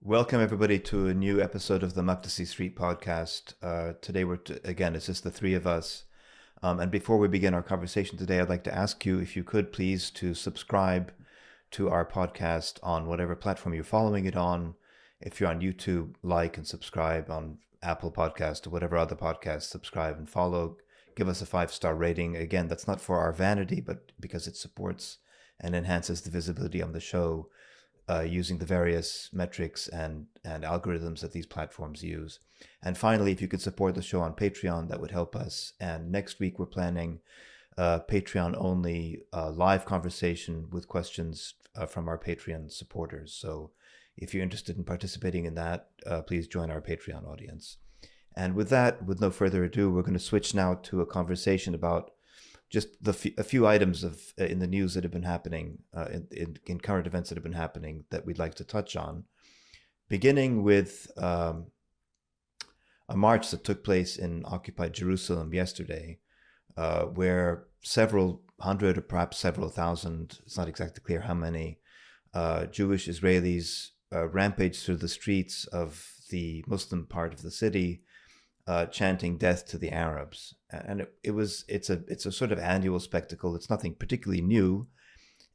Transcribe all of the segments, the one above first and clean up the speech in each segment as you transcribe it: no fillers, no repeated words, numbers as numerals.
Welcome everybody to a new episode of the Muktasi Street podcast. Today again, it's just the three of us. And before we begin our conversation today, I'd like to ask you if you could please to subscribe to our podcast on whatever platform you're following it on. If you're on YouTube, like and subscribe. On Apple Podcast or whatever other podcast, subscribe and follow. Give us a 5-star rating. Again, that's not for our vanity, but because it supports and enhances the visibility on the show. Using the various metrics and algorithms that these platforms use. And finally, if you could support the show on Patreon, that would help us. And next week, we're planning a Patreon-only live conversation with questions from our Patreon supporters. So if you're interested in participating in that, please join our Patreon audience. And with that, with no further ado, we're going to switch now to a conversation about just a few items in the news that have been happening, in current events that have been happening that we'd like to touch on, beginning with a march that took place in occupied Jerusalem yesterday, where several hundred or perhaps several thousand, it's not exactly clear how many, Jewish Israelis rampaged through the streets of the Muslim part of the city, chanting "Death to the Arabs," and it's a sort of annual spectacle. It's nothing particularly new,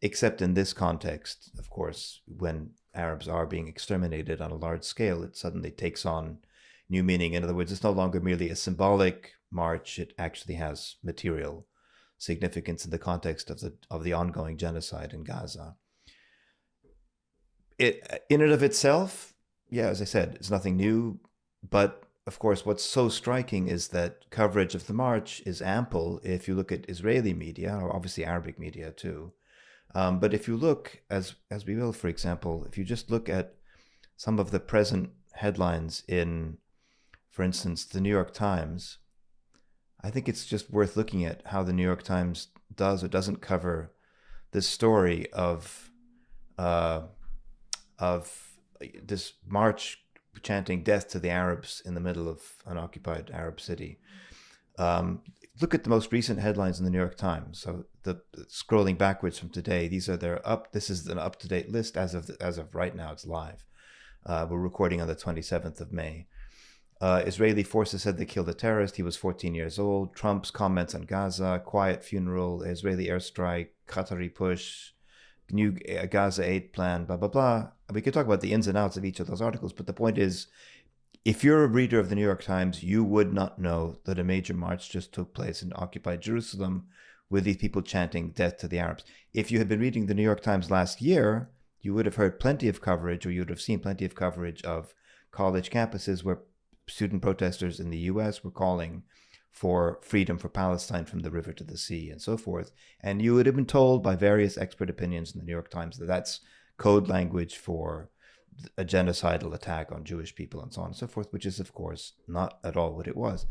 except in this context, of course, when Arabs are being exterminated on a large scale, it suddenly takes on new meaning. In other words, it's no longer merely a symbolic march; it actually has material significance in the context of the ongoing genocide in Gaza. It in and of itself, yeah, as I said, it's nothing new, but of course, what's so striking is that coverage of the march is ample if you look at Israeli media, or obviously Arabic media too. But if you look, as we will, for example, if you just look at some of the present headlines in, for instance, the New York Times, I think it's just worth looking at how the New York Times does or doesn't cover this story of this march chanting "Death to the Arabs" in the middle of an occupied Arab city. Look at the most recent headlines in the New York Times. So scrolling backwards from today, these are this is an up-to-date list as of right now. It's live. We're recording on the 27th of May. Israeli forces said they killed a terrorist. He was 14 years old. Trump's comments on Gaza, quiet funeral, Israeli airstrike, Qatari push, new Gaza aid plan, blah, blah, blah. We could talk about the ins and outs of each of those articles, but the point is, if you're a reader of the New York Times, you would not know that a major march just took place in occupied Jerusalem with these people chanting "Death to the Arabs." If you had been reading the New York Times last year, you would have heard plenty of coverage, or you would have seen plenty of coverage of college campuses where student protesters in the US were calling for freedom for Palestine from the river to the sea and so forth. And you would have been told by various expert opinions in the New York Times that that's code language for a genocidal attack on Jewish people and so on and so forth, which is, of course, not at all what it was.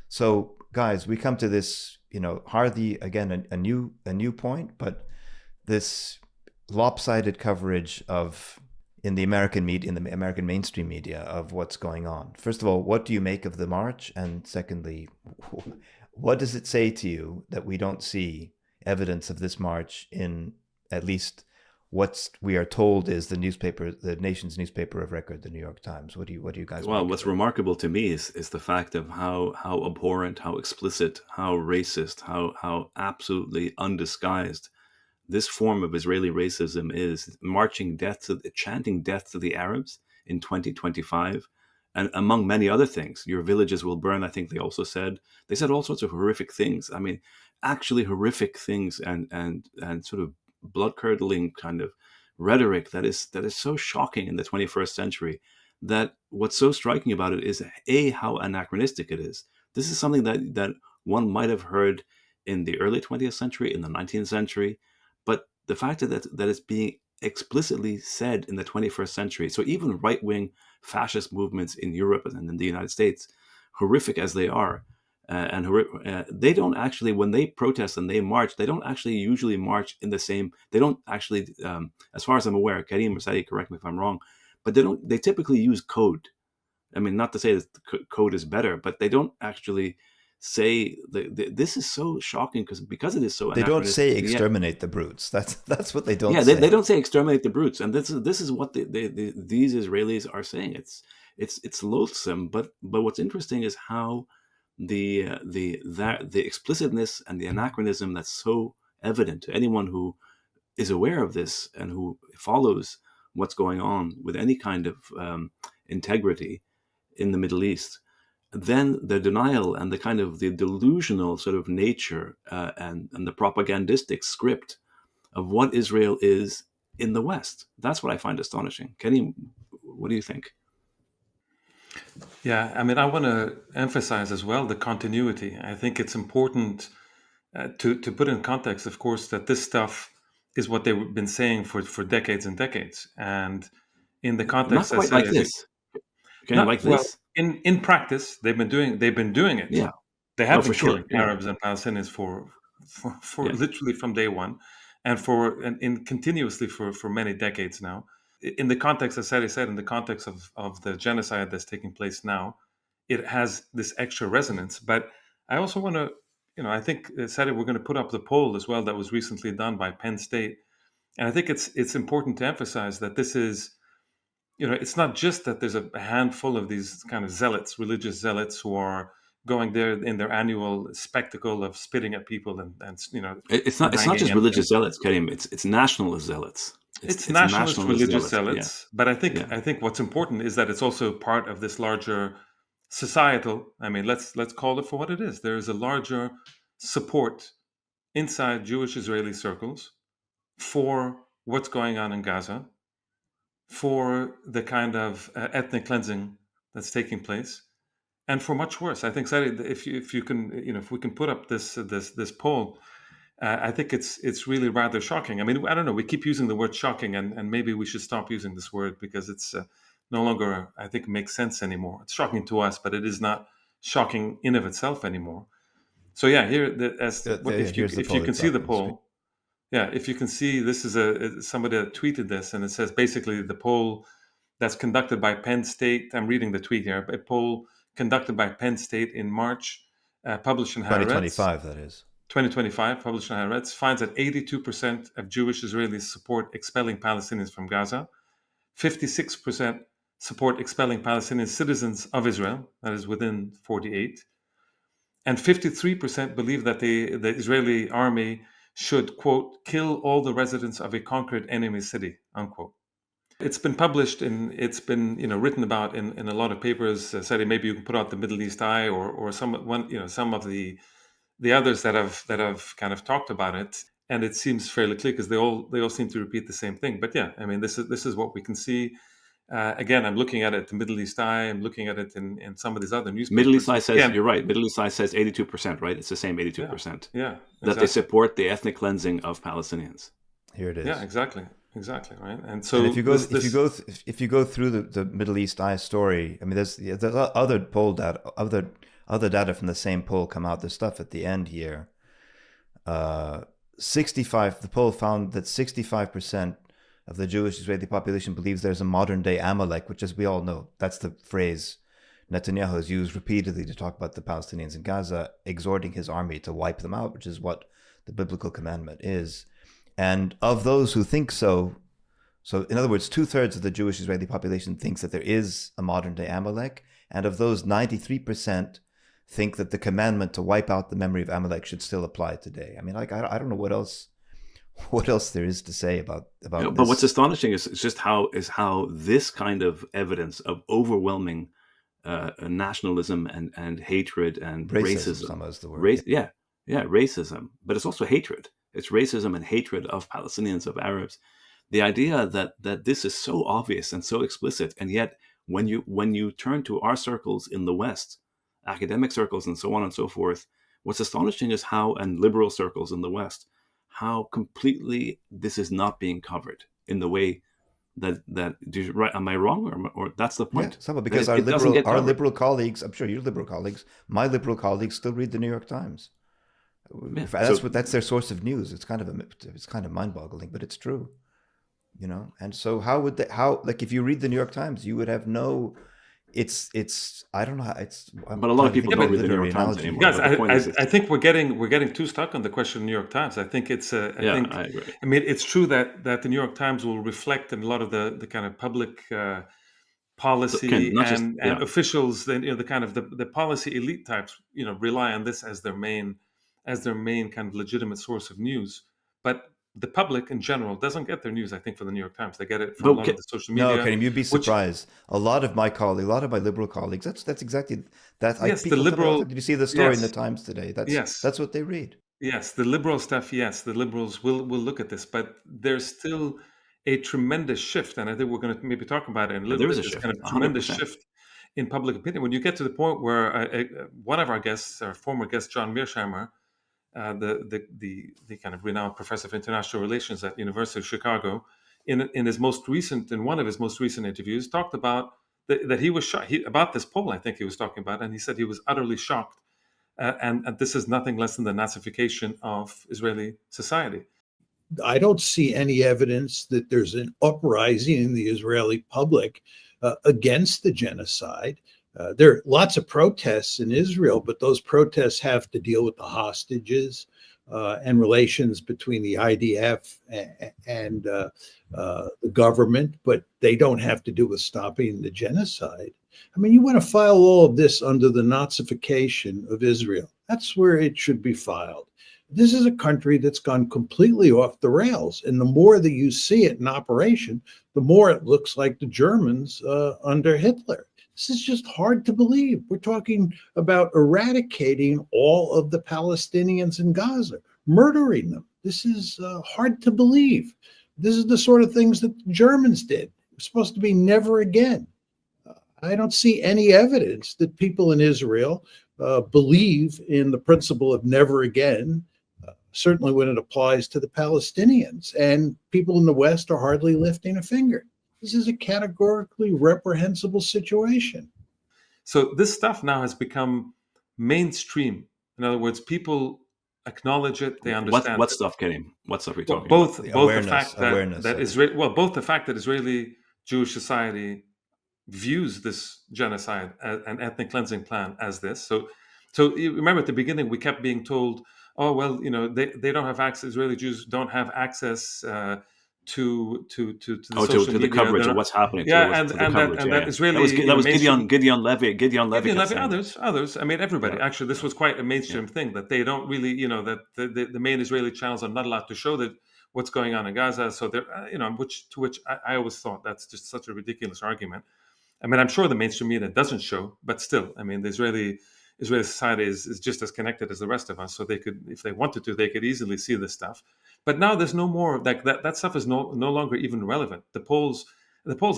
So, guys, we come to this, hardly, again, a new point, but this lopsided coverage in the American media, in the American mainstream media, of what's going on. First of all, what do you make of the march? And secondly, what does it say to you that we don't see evidence of this march in at least what we are told is the nation's newspaper of record, the New York Times? What do you guys? Well, what's remarkable to me is the fact of how abhorrent, how explicit, how racist, how absolutely undisguised this form of Israeli racism is, chanting "death to the Arabs" in 2025, and among many other things. Your villages will burn, I think they said all sorts of horrific things. I mean, actually horrific things, and sort of blood-curdling kind of rhetoric that is so shocking in the 21st century, that what's so striking about it is how anachronistic it is. This is something that one might have heard in the early 20th century, in the 19th century, but the fact that it's being explicitly said in the 21st century, so even right-wing fascist movements in Europe and in the United States, horrific as they are, they don't actually, when they protest and they march, they don't actually usually march in the same. They don't actually, as far as I'm aware, Karim or Sadi, correct me if I'm wrong, but they typically use code. I mean, not to say that code is better, but they don't actually say this is so shocking because it is so They don't anachronistic. say And yet, exterminate the brutes. That's what they don't yeah, they say. don't say exterminate the brutes, and this is what these Israelis are saying. It's loathsome, but what's interesting is how the explicitness and the anachronism that's so evident to anyone who is aware of this and who follows what's going on with any kind of integrity in the Middle East, then the denial and the kind of the delusional sort of nature and the propagandistic script of what Israel is in the West. That's what I find astonishing. Kenny, what do you think? Yeah, I mean, I want to emphasize as well the continuity. I think it's important to put in context, of course, that this stuff is what they've been saying for decades and decades. And in the Not context, I quite said, like I think this. Kenny, not like well this? in practice they've been doing it. Yeah. They No, have for been sure. killing Yeah. Arabs and Palestinians for Yeah. literally from day one, and in continuously for many decades now. In the context, as Sari said, in the context of the genocide that's taking place now, it has this extra resonance. But I also want to, I think Sari, we're going to put up the poll as well that was recently done by Penn State, and I think it's important to emphasize that this is, it's not just that there's a handful of these kind of zealots, religious zealots, who are going there in their annual spectacle of spitting at people and It's not haranguing just and religious zealots, Karim. It's nationalist zealots. it's It's nationalist nationalist religious zealots. Yeah. zealots. But I think Yeah. I think what's important is that it's also part of this larger societal. I mean, let's call it for what it is. There is a larger support inside Jewish Israeli circles for what's going on in Gaza, for the kind of ethnic cleansing that's taking place, and for much worse. I think, Sari, if you can, if we can put up this poll, I think it's really rather shocking. I mean, I don't know. We keep using the word shocking, and maybe we should stop using this word because it's no longer, I think, makes sense anymore. It's shocking to us, but it is not shocking in of itself anymore. So yeah, here Here's the if you poll. can It's see up the on the screen. poll, yeah, if you can see, this is somebody that tweeted this, and it says basically the poll that's conducted by Penn State. I'm reading the tweet here. A poll conducted by Penn State in March, published in Haaretz, 2025, that is. 2025, published in Haaretz, finds that 82% of Jewish Israelis support expelling Palestinians from Gaza. 56% support expelling Palestinian citizens of Israel, that is within 48. And 53% believe that the Israeli army should, quote, kill all the residents of a conquered enemy city, unquote. It's been published it's been written about in a lot of papers. Said maybe you can put out the Middle East Eye or some of the others that have kind of talked about it, and it seems fairly clear because they all seem to repeat the same thing. But yeah, I mean this is what we can see. Again, I'm looking at it, the Middle East Eye. I'm looking at it in some of these other Middle East newspapers. Eye says, Again, you're right. Middle East Eye says 82%, right? It's the same yeah, 82%. yeah, That they exactly. support the ethnic cleansing of Palestinians. Here it is. Yeah, exactly, right. And so And if you go through the Middle East Eye story, I mean, there's other poll data, other data from the same poll come out. There's stuff at the end here. 65. The poll found that 65% of the Jewish Israeli population believes there's a modern day Amalek, which, as we all know, that's the phrase Netanyahu has used repeatedly to talk about the Palestinians in Gaza, exhorting his army to wipe them out, which is what the biblical commandment is. And of those who think so in other words, 2/3 of the Jewish Israeli population thinks that there is a modern day Amalek. And of those, 93% think that the commandment to wipe out the memory of Amalek should still apply today. I mean, like, I don't know what else there is to say about this. But what's astonishing is just how this kind of evidence of overwhelming nationalism and hatred and racism. Some is the word. Racism. But it's also hatred. It's racism and hatred of Palestinians, of Arabs. The idea that this is so obvious and so explicit, and yet when you turn to our circles in the West, academic circles and so on and so forth, what's astonishing is and liberal circles in the West, how completely this is not being covered in the way that am I wrong or that's the point? Yeah, somehow, because our liberal colleagues, I'm sure your liberal colleagues, my liberal colleagues still read the New York Times. Yeah, that's their source of news. It's kind of mind-boggling, but it's true. And so how like if you read the New York Times, you would have no it's I don't know how it's I'm But a lot trying of to people think Yeah, of a don't but read the New literary York Times analogy anymore. guys, here. But the point is, I think we're getting too stuck on the question of the New York Times. I think it's yeah, I agree. I mean it's true that the New York Times will reflect in a lot of the kind of public So, Ken, policy not just and officials. Then the kind of the policy elite types rely on this as their main kind of legitimate source of news. But the public in general doesn't get their news, I think, from the New York Times. They get it from a but lot of the social No, media, Karim, you'd be which surprised. A lot of my colleagues, a lot of my liberal colleagues, that's exactly that. yes, the People tell me all the liberal time, did you see the story in the yes, Times today? yes. That's what they read. Yes, the liberal stuff, yes, the liberals will look at this, but there's still a tremendous shift, and I think we're going to maybe talk about it in a little there is bit. a This shift, kind of tremendous 100%. shift in public opinion. When you get to the point where one of our guests, our former guest, John Mearsheimer, the kind of renowned professor of international relations at University of Chicago, in one of his most recent interviews, talked about that he was shocked about this poll. I think he was talking about, and he said he was utterly shocked and this is nothing less than the Nazification of Israeli society. I don't see any evidence that there's an uprising in the Israeli public against the genocide. There are lots of protests in Israel, but those protests have to deal with the hostages and relations between the IDF and the government, but they don't have to do with stopping the genocide. I mean, you want to file all of this under the Nazification of Israel. That's where it should be filed. This is a country that's gone completely off the rails. And the more that you see it in operation, the more it looks like the Germans under Hitler. This is just hard to believe. We're talking about eradicating all of the Palestinians in Gaza, murdering them. This is hard to believe. This is the sort of things that the Germans did. It was supposed to be never again. I don't see any evidence that people in Israel believe in the principle of never again, certainly when it applies to the Palestinians. And people in the West are hardly lifting a finger. This is a categorically reprehensible situation. So this stuff now has become mainstream. In other words, people acknowledge it; they understand What it. stuff, Karim? What stuff are you Well, talking about? The both the awareness, fact that awareness of it. both the fact that Israeli Jewish society views this genocide and ethnic cleansing plan as this. So you remember at the beginning we kept being told, oh well, they don't have access. Israeli Jews don't have access to the Oh, social to the media. coverage They're of not, what's happening, yeah, to the coverage. and Yeah, that yeah. That was Israeli Gideon mainstream. Levy Gideon kept Levy, saying this. others. I mean, everybody. Yeah, Actually, this yeah, was quite a yeah. mainstream thing that they don't really, that the main Israeli channels are not allowed to show that what's going on in Gaza. So they're, which I always thought that's just such a ridiculous argument. I mean, I'm sure the mainstream media doesn't show, but still, I mean, the Israeli society is just as connected as the rest of us. So they could, if they wanted to, they could easily see this stuff. But now there's no more like that stuff is no longer even relevant. The polls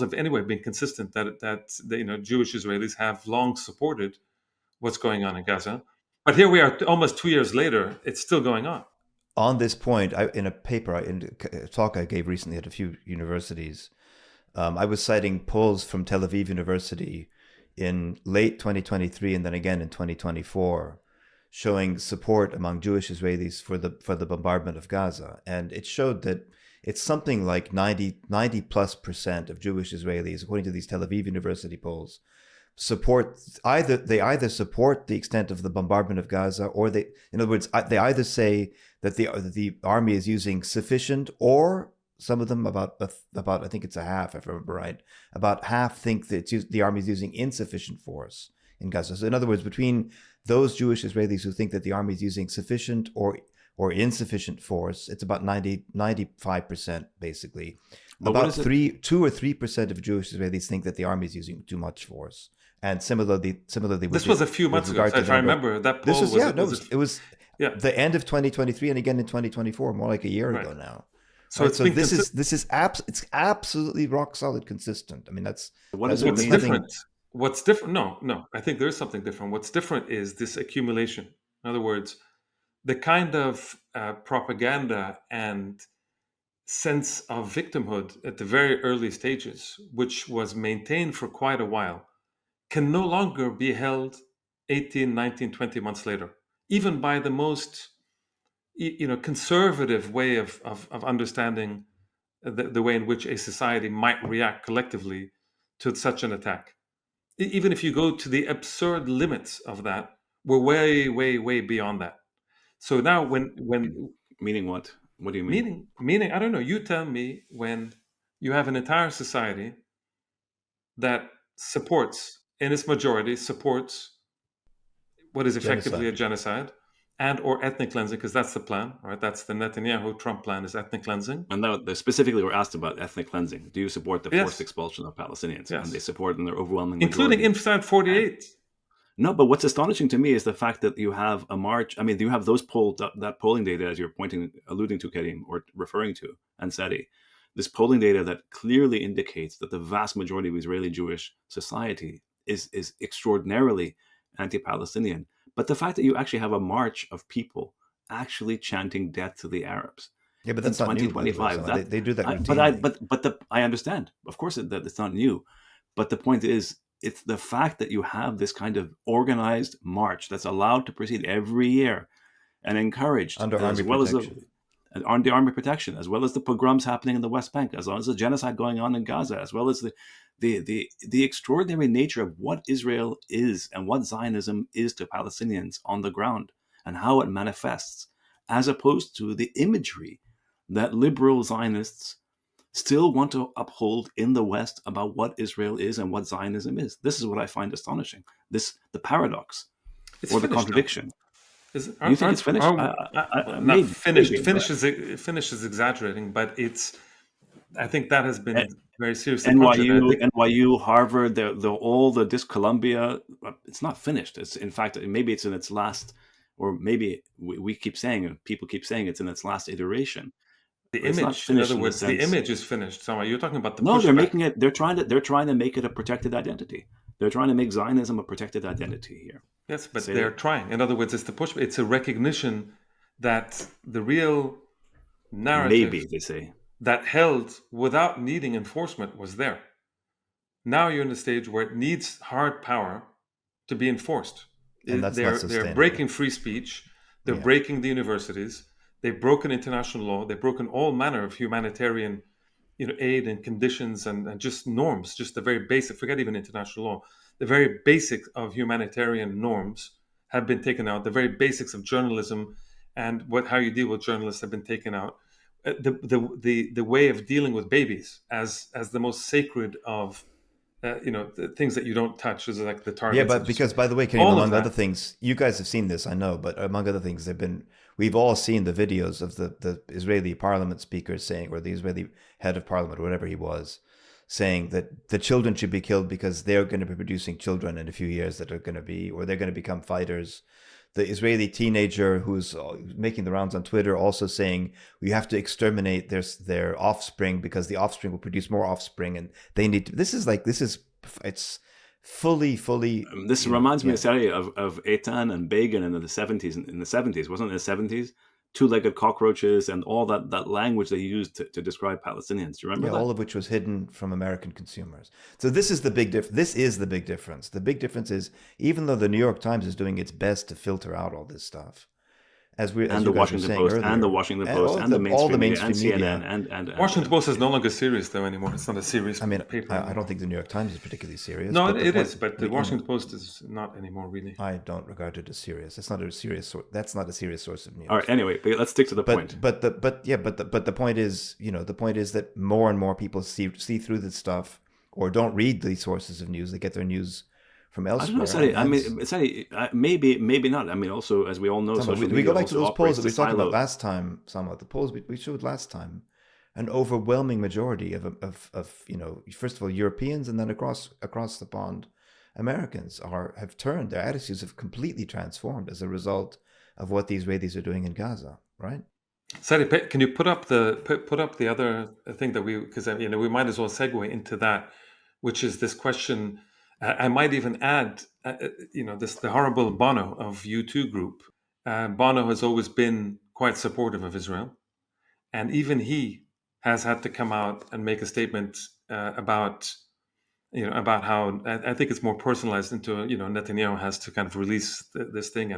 have anyway been consistent that Jewish Israelis have long supported what's going on in Gaza. But here we are, almost 2 years later, it's still going on. On this point, in a paper, in a talk I gave recently at a few universities, I was citing polls from Tel Aviv University in late 2023 and then again in 2024, showing support among Jewish Israelis for the bombardment of Gaza, and it showed that it's something like 90+% of Jewish Israelis, according to these Tel Aviv University polls, either support the extent of the bombardment of Gaza, or in other words, they either say that the army is using sufficient, or some of them, about I think it's a half, if I remember right, about half think that the army is using insufficient force in Gaza. So in other words, between those Jewish Israelis who think that the army is using sufficient or insufficient force, it's about 95% basically. But About 2 or 3% of Jewish Israelis think that the army is using too much force. And similarly, This was a few months ago. If I remember, that poll it was yeah. the end of 2023 and again in 2024, more like a year Right. ago now. So Right? it's So been it's absolutely rock solid consistent. I mean, What does it what's mean? different. What's different? No. I think there is something different. What's different is this accumulation. In other words, the kind of propaganda and sense of victimhood at the very early stages, which was maintained for quite a while, can no longer be held 18, 19, 20 months later, even by the most conservative way of understanding the way in which a society might react collectively to such an attack. even if you go to the absurd limits of that, we're way, way, way beyond that. So now, when Meaning what? What do you mean? meaning, I don't know. You tell me, when you have an entire society that supports, in its majority, supports what is effectively a genocide and or ethnic cleansing, because that's the plan, right? That's the Netanyahu Trump plan, is ethnic cleansing. And now they specifically were asked about ethnic cleansing. Do you support the forced Yes, expulsion of Palestinians? And they yes, support in their overwhelming including majority. Inside 48. No, but what's astonishing to me is the fact that you have a march. I mean, you have those that polling data, as you're alluding to, Karim, or referring to, and Sadi, this polling data that clearly indicates that the vast majority of Israeli Jewish society is extraordinarily anti-Palestinian. But the fact that you actually have a march of people actually chanting "death to the Arabs" Yeah, but in that's not new, by the way. 2025, So they do that I, routinely. but I understand, of course, that it's not new. But the point is, it's the fact that you have this kind of organized march that's allowed to proceed every year and encouraged, Under as army well as protection. on the army protection, as well as the pogroms happening in the West Bank, as well as the genocide going on in Gaza, as well as the extraordinary nature of what Israel is and what Zionism is to Palestinians on the ground and how it manifests, as opposed to the imagery that liberal Zionists still want to uphold in the West about what Israel is and what Zionism is. This is what I find astonishing. The paradox It's or the finished now. contradiction. Is, You think it's finished? well, not Maybe, finished. maybe. Finish is exaggerating, but it's. I think that has been very seriously punctured. I NYU, think Harvard, all this Columbia. It's not finished. It's, in fact, maybe it's in its last, or maybe we keep saying, and people keep saying it's in its last iteration. the But it's not image, in finished other in the words, the sense. image is finished. So you're talking about the No, they're pushback. making it. They're trying to make it a protected identity. They're trying to make Zionism a protected identity here. Yes, but Say they're that. trying. In other words, it's the pushback. It's a recognition that the real narrative Maybe, they say. that held without needing enforcement was there. Now you're in a stage where it needs hard power to be enforced. And that's not They're sustainable. breaking free speech. They're Yeah. breaking the universities. They've broken international law. They've broken all manner of humanitarian, aid and conditions and just norms. Just the very basic. Forget even international law. The very basic of humanitarian norms have been taken out. The very basics of journalism and how you deal with journalists have been taken out. The way of dealing with babies as the most sacred of the things that you don't touch is like the targets. Yeah, but because, by the way, Karim, all of among that. other things, you guys have seen this, I know, but among other things, we've all seen the videos of the Israeli parliament speaker saying, or the Israeli head of parliament, or whatever he was, saying that the children should be killed because they're going to be producing children in a few years that are going to be, or they're going to become fighters. The Israeli teenager who's making the rounds on Twitter also saying we have to exterminate their offspring because the offspring will produce more offspring, and they need to. It's fully. This reminds me, Sari, of Eitan and Begin in the 70s. In the 70s, wasn't it the 70s? Two-legged cockroaches and all that language they used to describe Palestinians. Do you remember that? All of which was hidden from American consumers. So this is the big difference. This is the big difference. The big difference is, even though the New York Times is doing its best to filter out all this stuff, as the Washington Post earlier, and the Washington Post and the mainstream media and Washington Post is no longer serious though anymore. It's not a serious paper. I don't think the New York Times is particularly serious. No, it is, but the Washington Post is not anymore, really. I don't regard it as serious. It's not a serious. That's not a serious source of news. All right. Anyway, but let's stick to the point. But the point is, the point is that more and more people see through this stuff, or don't read these sources of news. They get their news from elsewhere. I mean, maybe not. I mean, also, as we all know, social media we go back to those polls that we talked about last time. Some of the polls we showed last time, an overwhelming majority of first of all, Europeans, and then across the pond, Americans have turned. Their attitudes have completely transformed as a result of what the Israelis are doing in Gaza. Right? Sari, can you put up the other thing that because we might as well segue into that, which is this question. I might even add, the horrible Bono of U2 group. Bono has always been quite supportive of Israel, and even he has had to come out and make a statement about how I think it's more personalized into Netanyahu has to kind of release this thing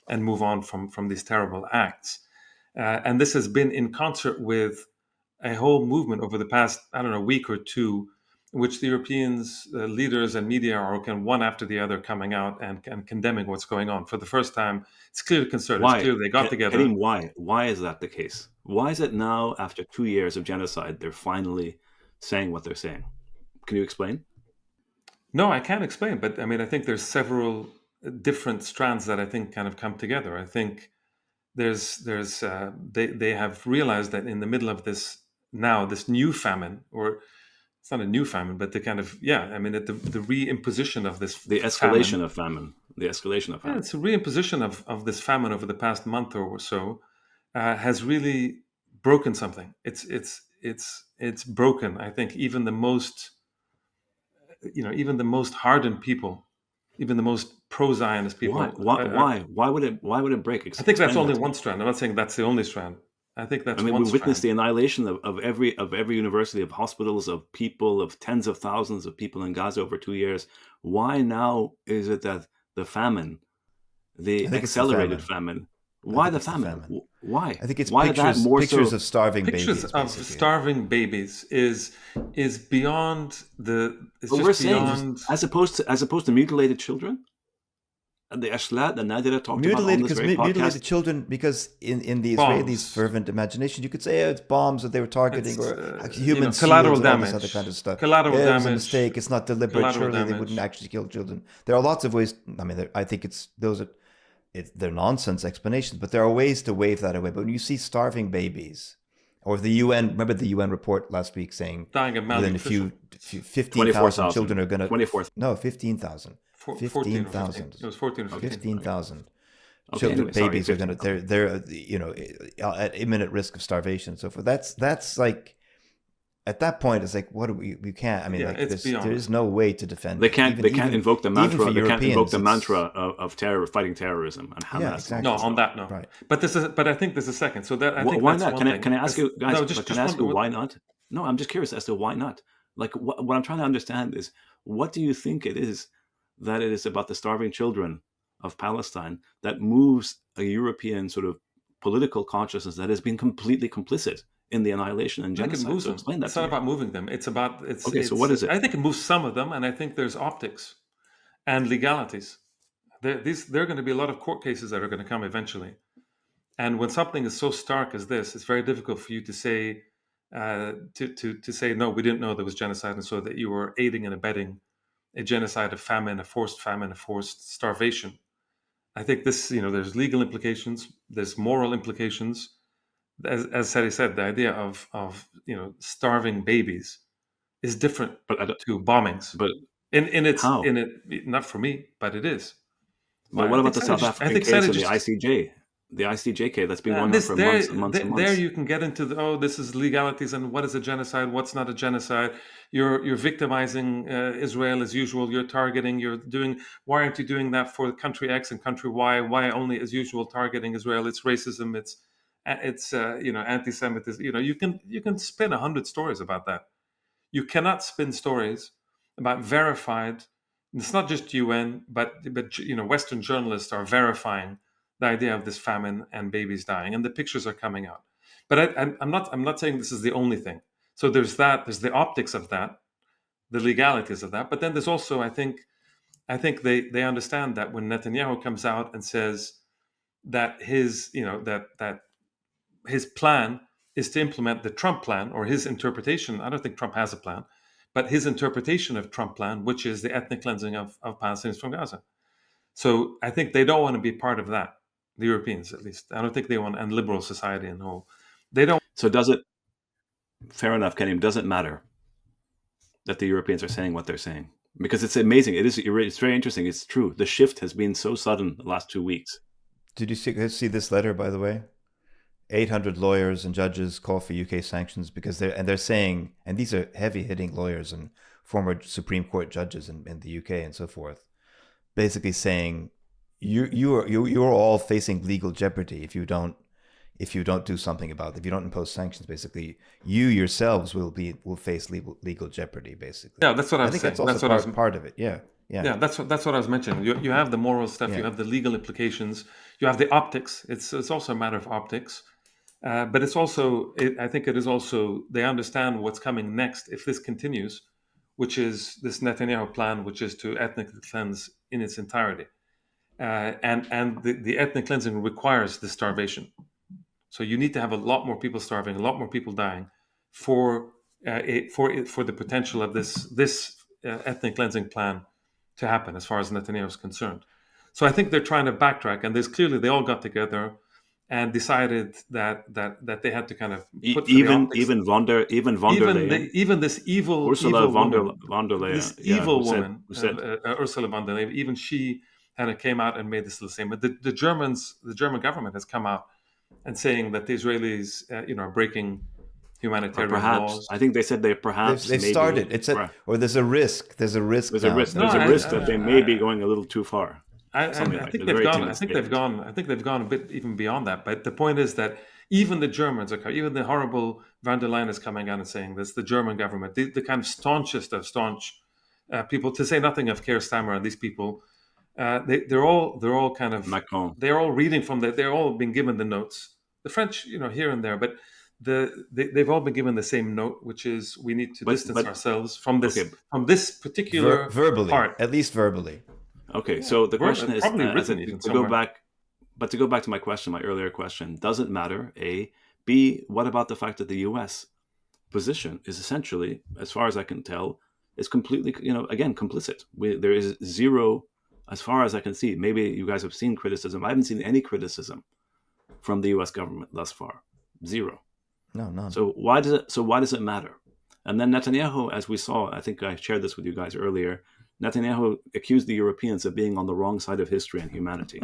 and move on from these terrible acts, and this has been in concert with a whole movement over the past week or two, which the Europeans, leaders and media are one after the other coming out and condemning what's going on. For the first time, it's clearly concerted. It's Why? clear they got together. Karim, why? Why is that the case? Why is it now, after 2 years of genocide, they're finally saying what they're saying? Can you explain? No, I can't explain, but I mean, I think there's several different strands that I think kind of come together. I think they have realized that in the middle of this new famine, or it's not a new famine, but the kind of I mean, the reimposition of this The escalation of famine. The escalation of famine. it's a reimposition of this famine over the past month or so has really broken something. It's broken. I think even the most hardened people, even the most pro-Zionist people. Why would it break? I think that's only one strand. I'm not saying that's the only strand. I think that's. I mean, one we witnessed strand. the annihilation of every university, of hospitals, of people, of tens of thousands of people in Gaza over 2 years. Why now is it that the famine, the accelerated famine? Why the famine? Why? I think it's why pictures of starving pictures babies. Of starving babies is beyond the. It's but just we're beyond. Saying, as opposed to mutilated children. And the Ashlat that Nadira talked about on this very podcast. Mutilated children, because in the Israelis' fervent imagination, you could say it's bombs that they were targeting, or human collateral shields and all damage, this other kind of stuff. Collateral damage. It was a mistake. It's not deliberate. Surely they wouldn't actually kill children. There are lots of ways. I mean, I think they're nonsense explanations, but there are ways to wave that away. But when you see starving babies, or the UN, remember the UN report last week saying dying of malnutrition, 15,000 children are going to 15,000. 15,000. It was 14 or 15. 15,000 children, babies are going to they're at imminent risk of starvation and so forth. That's like, at that point it's like, what do we can't. I mean, there is no way to defend. They can't invoke the mantra. They can't invoke the mantra of terror, fighting terrorism and Hamas. Yeah, exactly. No, on that no. Right. But I think there's a second. So that I think why that's not? Can I ask you guys? Can I ask you why not? No, I'm just curious as to why not. Like what I'm trying to understand is, what do you think it is that it is about the starving children of Palestine that moves a European sort of political consciousness that has been completely complicit in the annihilation and genocide? So explain that. It's not about moving them. It's about so what is it? I think it moves some of them, and I think there's optics and legalities. There are going to be a lot of court cases that are going to come eventually, and when something is so stark as this, it's very difficult for you to say to say no, we didn't know there was genocide, and so that you were aiding and abetting a genocide, a famine, a forced starvation. I think this, there's legal implications, there's moral implications. As Sari said, the idea of starving babies is different to bombings. But not for me, but it is. But what about the South African case of the ICJ? The ICJK that's been going on for months and months and months. There you can get into this is legalities and what is a genocide, what's not a genocide. You're victimizing Israel as usual. You're targeting. Why aren't you doing that for country X and country Y? Why only as usual targeting Israel? It's racism. It's anti-Semitism. You can spin 100 stories about that. You cannot spin stories about verified. It's not just UN, but Western journalists are verifying the idea of this famine and babies dying, and the pictures are coming out. But I'm not saying this is the only thing. So there's the optics of that, the legalities of that. But then there's also, I think they understand that when Netanyahu comes out and says that his plan is to implement the Trump plan, or his interpretation. I don't think Trump has a plan, but his interpretation of Trump plan, which is the ethnic cleansing of Palestinians from Gaza. So I think they don't want to be part of that. The Europeans, at least. I don't think they want, and liberal society and whole. They don't. So does it, fair enough, Karim, does it matter that the Europeans are saying what they're saying? Because it's amazing. It's very interesting. It's true. The shift has been so sudden the last 2 weeks. Did you see this letter, by the way? 800 lawyers and judges call for UK sanctions because they're saying, and these are heavy-hitting lawyers and former Supreme Court judges in the UK and so forth, basically saying, you're all facing legal jeopardy if you don't do something about it. If you don't impose sanctions, basically, you yourselves will face legal jeopardy. Basically, yeah, that's what I was saying. That's also part of it. Yeah. Yeah, that's what I was mentioning. You have the moral stuff, you have the legal implications, you have the optics. It's also a matter of optics, but it's also I think it is also they understand what's coming next if this continues. which is this Netanyahu plan, which is to ethnically cleanse in its entirety. And the ethnic cleansing requires the starvation. So you need to have a lot more people starving, a lot more people dying, for the potential of this ethnic cleansing plan to happen, as far as Netanyahu is concerned. So I think they're trying to backtrack, and there's clearly they all got together and decided that they had to kind of put for the optics. Even von der Even this evil Ursula von der woman, Leyen, this yeah, evil who said- woman, who said- Ursula von der Leyen, even she kind of came out and made this little statement. The German government has come out and saying that the Israelis, are breaking humanitarian perhaps laws. I think they said they perhaps They've maybe- started. It's or there's a risk. There's a risk. There's a now. risk. No, There's a I- risk that I- they may be going a little too far. I Something like think that. they've Very gone. timid I think statement. they've gone a bit even beyond that. But the point is that even the Germans are, even the horrible von der Leyen is coming out and saying this. The German government, the kind of staunchest of staunch people, to say nothing of Keir Starmer and these people, they're all kind of Macron. they're all reading from they're all been given the notes. The French, here and there, but they've all been given the same note, which is we need to distance ourselves from this Okay. from this particular verbally, part. at least verbally. Okay, so the question is, probably as written it- even to go somewhere. back, but to go back to my question, my earlier question, does it matter? A, B, what about the fact that the U.S. position is essentially, as far as I can tell, is completely, again, complicit. There is zero, as far as I can see. Maybe you guys have seen criticism. I haven't seen any criticism from the U.S. government thus far. Zero. No, none. So why does it matter? And then Netanyahu, as we saw, I think I shared this with you guys earlier, Netanyahu accused the Europeans of being on the wrong side of history and humanity,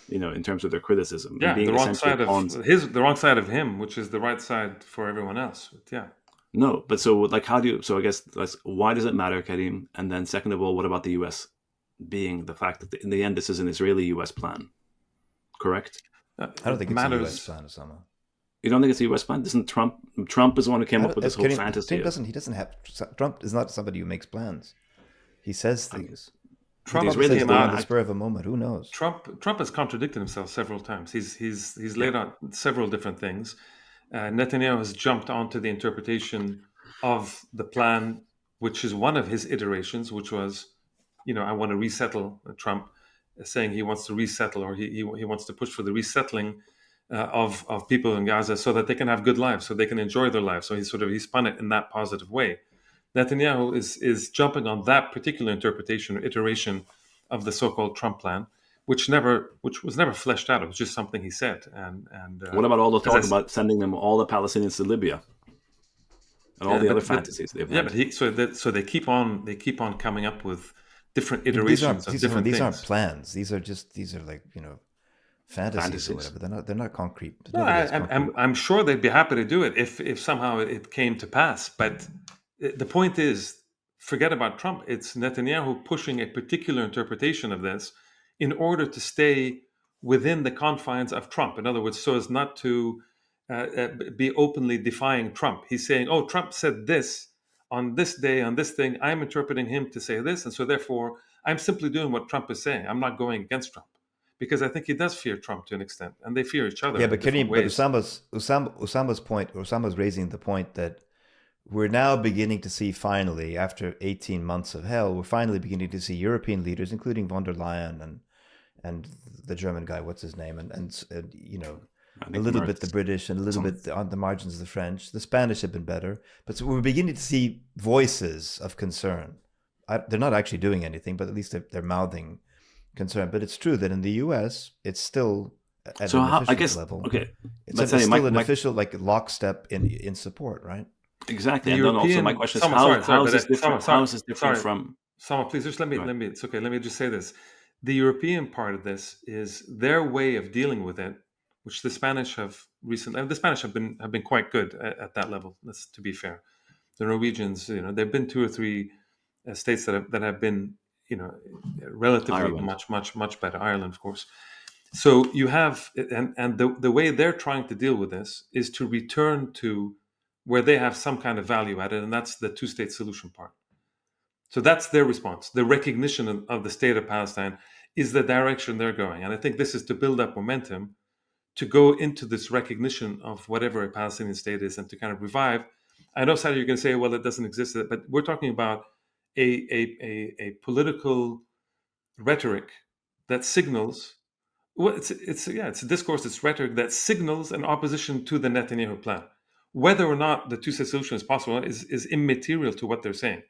in terms of their criticism. Yeah, and being the wrong essentially side of pawns. the wrong side of him, which is the right side for everyone else. But yeah. No, but so how do you? So I guess why does it matter, Karim? And then second of all, what about the U.S. being the fact that in the end this is an Israeli-U.S. plan, correct? I don't think it's a U.S. plan, Osama. You don't think it's a U.S. plan? Doesn't Trump is the one who came up with this whole fantasy? He doesn't have. Trump is not somebody who makes plans. He says things. Trump The Trump Israelis says don't on the act- spur of a moment. Who knows? Trump has contradicted himself several times. He's laid out several different things. Netanyahu has jumped onto the interpretation of the plan, which is one of his iterations, which was, I want to resettle. Trump saying he wants to resettle, or he wants to push for the resettling of people in Gaza so that they can have good lives, so they can enjoy their lives. So he spun it in that positive way. Netanyahu is jumping on that particular interpretation or iteration of the so-called Trump plan, which was never fleshed out. It was just something he said. And What about all the talk as I- about sending them all the Palestinians to Libya and all the other fantasies they've Yeah, had? but so they keep on coming up with different These iterations of different these things. aren't plans. These are like fantasies Fantasies. or whatever. They're not concrete. No, I'm sure they'd be happy to do it if somehow it came to pass. But the point is, forget about Trump. It's Netanyahu pushing a particular interpretation of this in order to stay within the confines of Trump. In other words, so as not to be openly defying Trump. He's saying, "Oh, Trump said this on this day, on this thing. I'm interpreting him to say this, and so therefore, I'm simply doing what Trump is saying. I'm not going against Trump." Because I think he does fear Trump to an extent, and they fear each other. Yeah, in but different Karim, but ways. Osama's raising the point that we're now beginning to see finally, after 18 months of hell, we're finally beginning to see European leaders, including von der Leyen and the German guy, what's his name, and a little bit the British and a little bit on the margins of the French. The Spanish have been better, but so we're beginning to see voices of concern. They're not actually doing anything, but at least they're mouthing concern. But it's true that in the U.S., it's still at an official level. Okay, It's still an official lockstep in support, right? Exactly. The And then also European- my question is, Someone- how is this sorry, different? sorry, How is this different sorry. from? Sama, please just let me. It's okay. Let me just say this: the European part of this is their way of dealing with it, which the Spanish have recently. The Spanish have been quite good at that level. That's to be fair. The Norwegians, there've been 2 or 3 states that have been, relatively Ireland. much better. Ireland, of course. So you have, and the way they're trying to deal with this is to return to where they have some kind of value added, and that's the 2-state solution part. So that's their response. The recognition of the state of Palestine is the direction they're going. And I think this is to build up momentum to go into this recognition of whatever a Palestinian state is and to kind of revive I know, Sadi, you're going to say, well, it doesn't exist, but we're talking about a political rhetoric that signals. Well, it's a discourse, it's rhetoric that signals an opposition to the Netanyahu plan. Whether or not the two-state solution is possible is immaterial to what they're saying.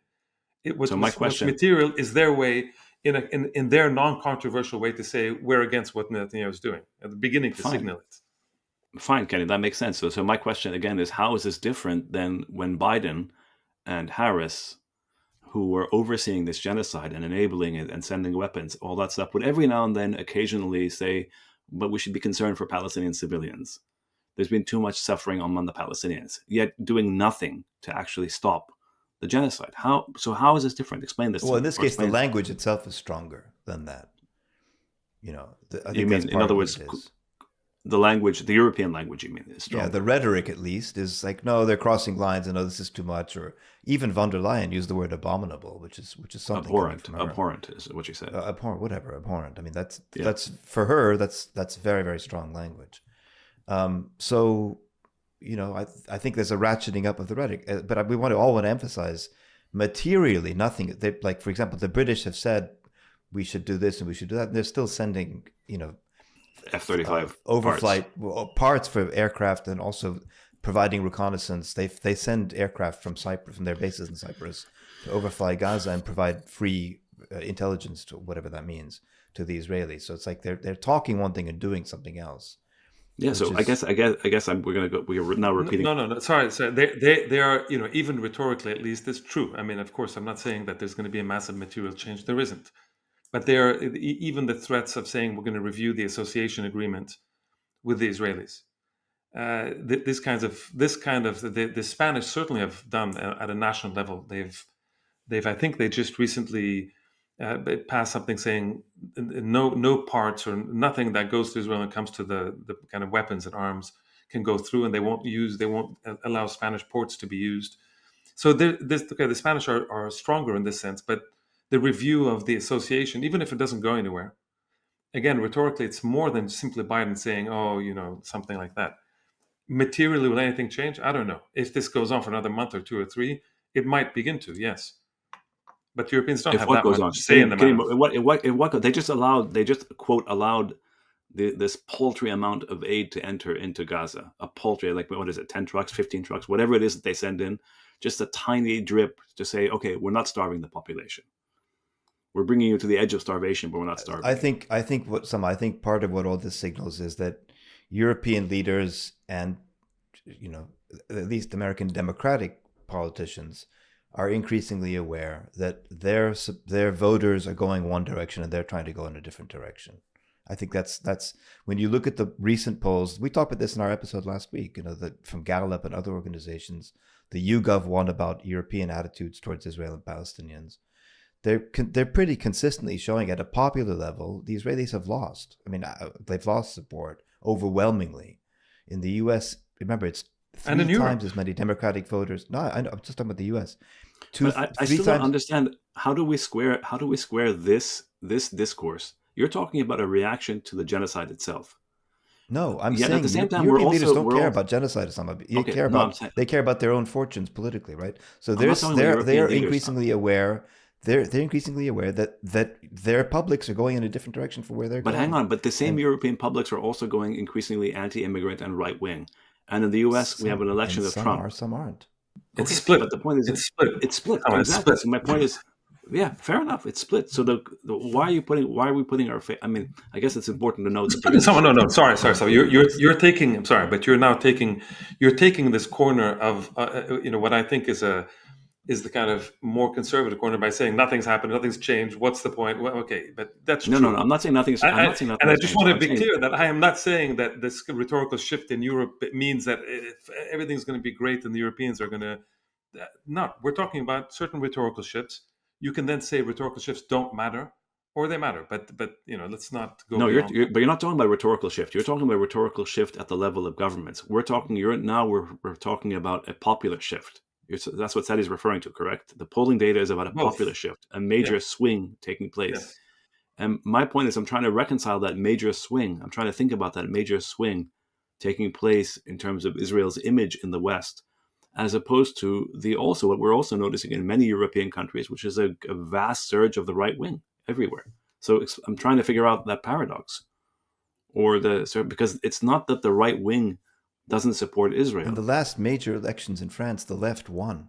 So my What's question, material is their way, in their non-controversial way, to say we're against what Netanyahu is doing at the beginning to fine, signal it. fine, Kenny, that makes sense. So my question again is, how is this different than when Biden and Harris, who were overseeing this genocide and enabling it and sending weapons, all that stuff, would every now and then occasionally say, but we should be concerned for Palestinian civilians. There's been too much suffering among the Palestinians, yet doing nothing to actually stop the genocide. How is this different? Explain this to Well, me. in this case, the language itself is stronger than that. I think that's in part other of words, what it is. the language, the European language, you mean, is stronger? Yeah, the rhetoric at least is like, no, they're crossing lines, and no, this is too much. Or even von der Leyen used the word abominable, which is something coming from her. Abhorrent is what you said. Abhorrent. I mean, that's Yeah. for her. That's very, very strong language. So, I think there's a ratcheting up of the rhetoric, but we all want to emphasize materially nothing. Like, for example, the British have said we should do this and we should do that. And they're still sending, F-35 overflight parts for aircraft, and also providing reconnaissance. They send aircraft from Cyprus, from their bases in Cyprus, to overfly Gaza and provide free intelligence, to whatever that means, to the Israelis. So it's like they're talking one thing and doing something else. Yeah, so I guess we're now repeating. No. Sorry. They are, even rhetorically, at least, it's true. I mean, of course, I'm not saying that there's going to be a massive material change. There isn't. But they are, even the threats of saying we're going to review the association agreement with the Israelis. The Spanish certainly have done at a national level. I think they just recently passed something saying no parts or nothing that goes to Israel when it comes to the kind of weapons and arms can go through, and they won't allow Spanish ports to be used. So the Spanish are stronger in this sense, but the review of the association, even if it doesn't go anywhere, again, rhetorically, it's more than simply Biden saying, something like that. Materially, will anything change? I don't know. If this goes on for another month or 2 or 3, it might begin to, yes. But Europeans don't have that much say in the matter. They just quote allowed this paltry amount of aid to enter into Gaza. A paltry, like, what is it, 10 trucks, 15 trucks, whatever it is that they send in, just a tiny drip to say, okay, we're not starving the population. We're bringing you to the edge of starvation, but we're not starving. I think part of what all this signals is that European leaders and, at least American Democratic politicians are increasingly aware that their voters are going one direction and they're trying to go in a different direction. I think that's when you look at the recent polls. We talked about this in our episode last week. That from Gallup and other organizations, the YouGov one about European attitudes towards Israel and Palestinians. They're pretty consistently showing at a popular level the Israelis have lost. I mean, they've lost support overwhelmingly. In the U.S., remember, it's 3 times as many Democratic voters. No, I'm just talking about the U.S. I still don't understand, how do we square this discourse? You're talking about a reaction to the genocide itself. No, I'm saying at the same time, European leaders don't care about genocide. They care about their own fortunes politically, right? So they're increasingly aware. They're increasingly aware that their publics are going in a different direction from where they're going. But hang on, but the same European publics are also going increasingly anti-immigrant and right-wing. And in the U.S., we have an election of Trump. Some aren't. It's split. But the point is, it's split. It's split. Oh, exactly. it's split. So my point is, yeah, fair enough. It's split. So why are we putting our faith? I mean, I guess it's important to note that. No. Sorry. So you're taking. I'm sorry, but you're now taking this corner of what I think is the kind of more conservative corner by saying nothing's happened, nothing's changed. What's the point? Well, okay, but that's true. No. I'm not saying nothing's. I'm not saying nothing. And I just want to be clear that I am not saying that this rhetorical shift in Europe means that everything's going to be great and the Europeans are going to. No, we're talking about certain rhetorical shifts. You can then say rhetorical shifts don't matter, or they matter. But let's not go. No, you're not talking about rhetorical shift. You're talking about rhetorical shift at the level of governments. We're talking talking about a popular shift. That's what Sadi's referring to, correct? The polling data is about a popular shift, a major swing taking place. Yes. And my point is, I'm trying to reconcile that major swing. I'm trying to think about that major swing taking place in terms of Israel's image in the West as opposed to what we're also noticing in many European countries, which is a vast surge of the right wing everywhere. So I'm trying to figure out that paradox, because it's not that the right wing doesn't support Israel. In the last major elections in France, the left won.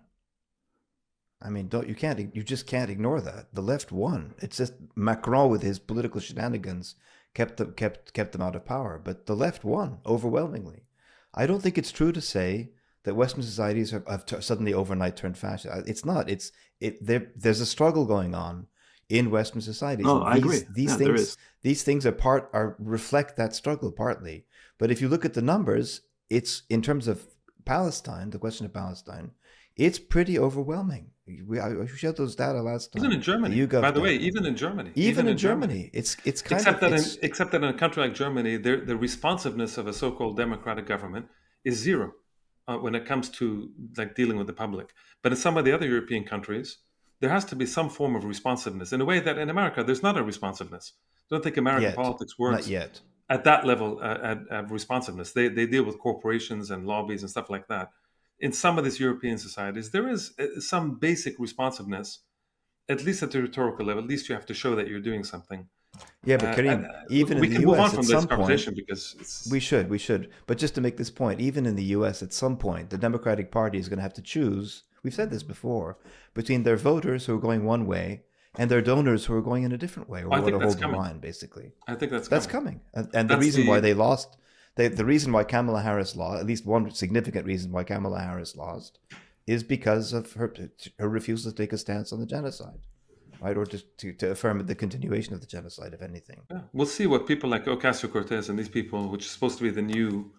I mean, you just can't ignore that. The left won. It's just Macron with his political shenanigans kept them out of power, but the left won overwhelmingly. I don't think it's true to say that Western societies have suddenly overnight turned fascist. It's not. There's a struggle going on in Western societies. No, I agree. These things reflect that struggle partly. But if you look at the numbers, it's in terms of Palestine, the question of Palestine, it's pretty overwhelming. I showed those data last time. Even in Germany, by the way, even in Germany, it's except that in a country like Germany, the responsiveness of a so-called democratic government is zero when it comes to like dealing with the public. But in some of the other European countries, there has to be some form of responsiveness in a way that in America there's not a responsiveness. I don't think American politics works not yet at that level of responsiveness. They deal with corporations and lobbies and stuff like that. In some of these European societies, there is some basic responsiveness, at least at the rhetorical level. At least you have to show that you're doing something. Yeah, but Karim, even in the US, we can move on from this conversation because we should. But just to make this point, even in the US, at some point, the Democratic Party is going to have to choose. We've said this before, between their voters who are going one way and their donors who are going in a different way, or want to hold the line, basically. I think that's coming. And the reason why they lost. The reason why Kamala Harris lost, at least one significant reason why Kamala Harris lost, is because of her refusal to take a stance on the genocide, right? Or to affirm the continuation of the genocide, if anything. Yeah. We'll see what people like Ocasio-Cortez and these people, which is supposed to be the new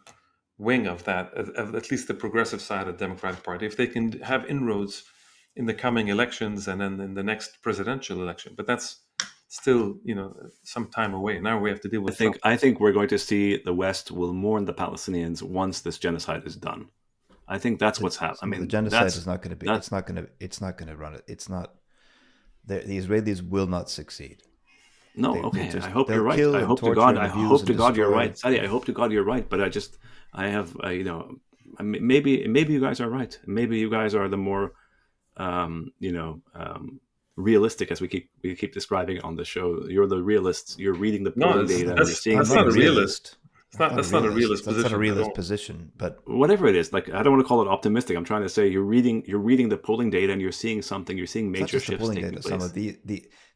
wing of that, of at least the progressive side of the Democratic Party, if they can have inroads in the coming elections and then in the next presidential election. But that's still, some time away. Now we have to deal with. I think we're going to see the West will mourn the Palestinians once this genocide is done. I think that's what's happening. I mean, the genocide is not going to be. It's not going to run it. It's not. The Israelis will not succeed. No, okay. I hope you're right. I hope to God you're right. Sadi, I hope to God you're right. But maybe you guys are right. Maybe you guys are the more, realistic, as we keep describing on the show. You're the realists. You're reading the polling data. That's not a realist. That's not a realist position. That's not a realist position, but whatever it is, like I don't want to call it optimistic. I'm trying to say you're reading the polling data and you're seeing something. You're seeing major shifts taking place. Some of the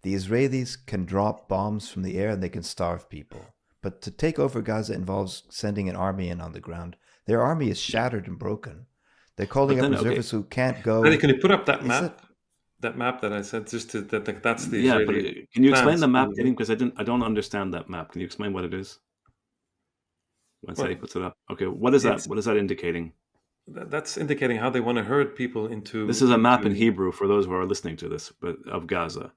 Israelis can drop bombs from the air and they can starve people, but to take over Gaza involves sending an army in on the ground. Their army is shattered and broken. They're calling up reservists who can't go. Can you put up that map? That map that I said, just that's the Israeli. But can you explain the map, because I don't understand that map. Can you explain what it is? Once he puts it up. Okay, what is that? What is that indicating? That's indicating how they want to herd people into. This is a map in Hebrew for those who are listening to this, but of Gaza,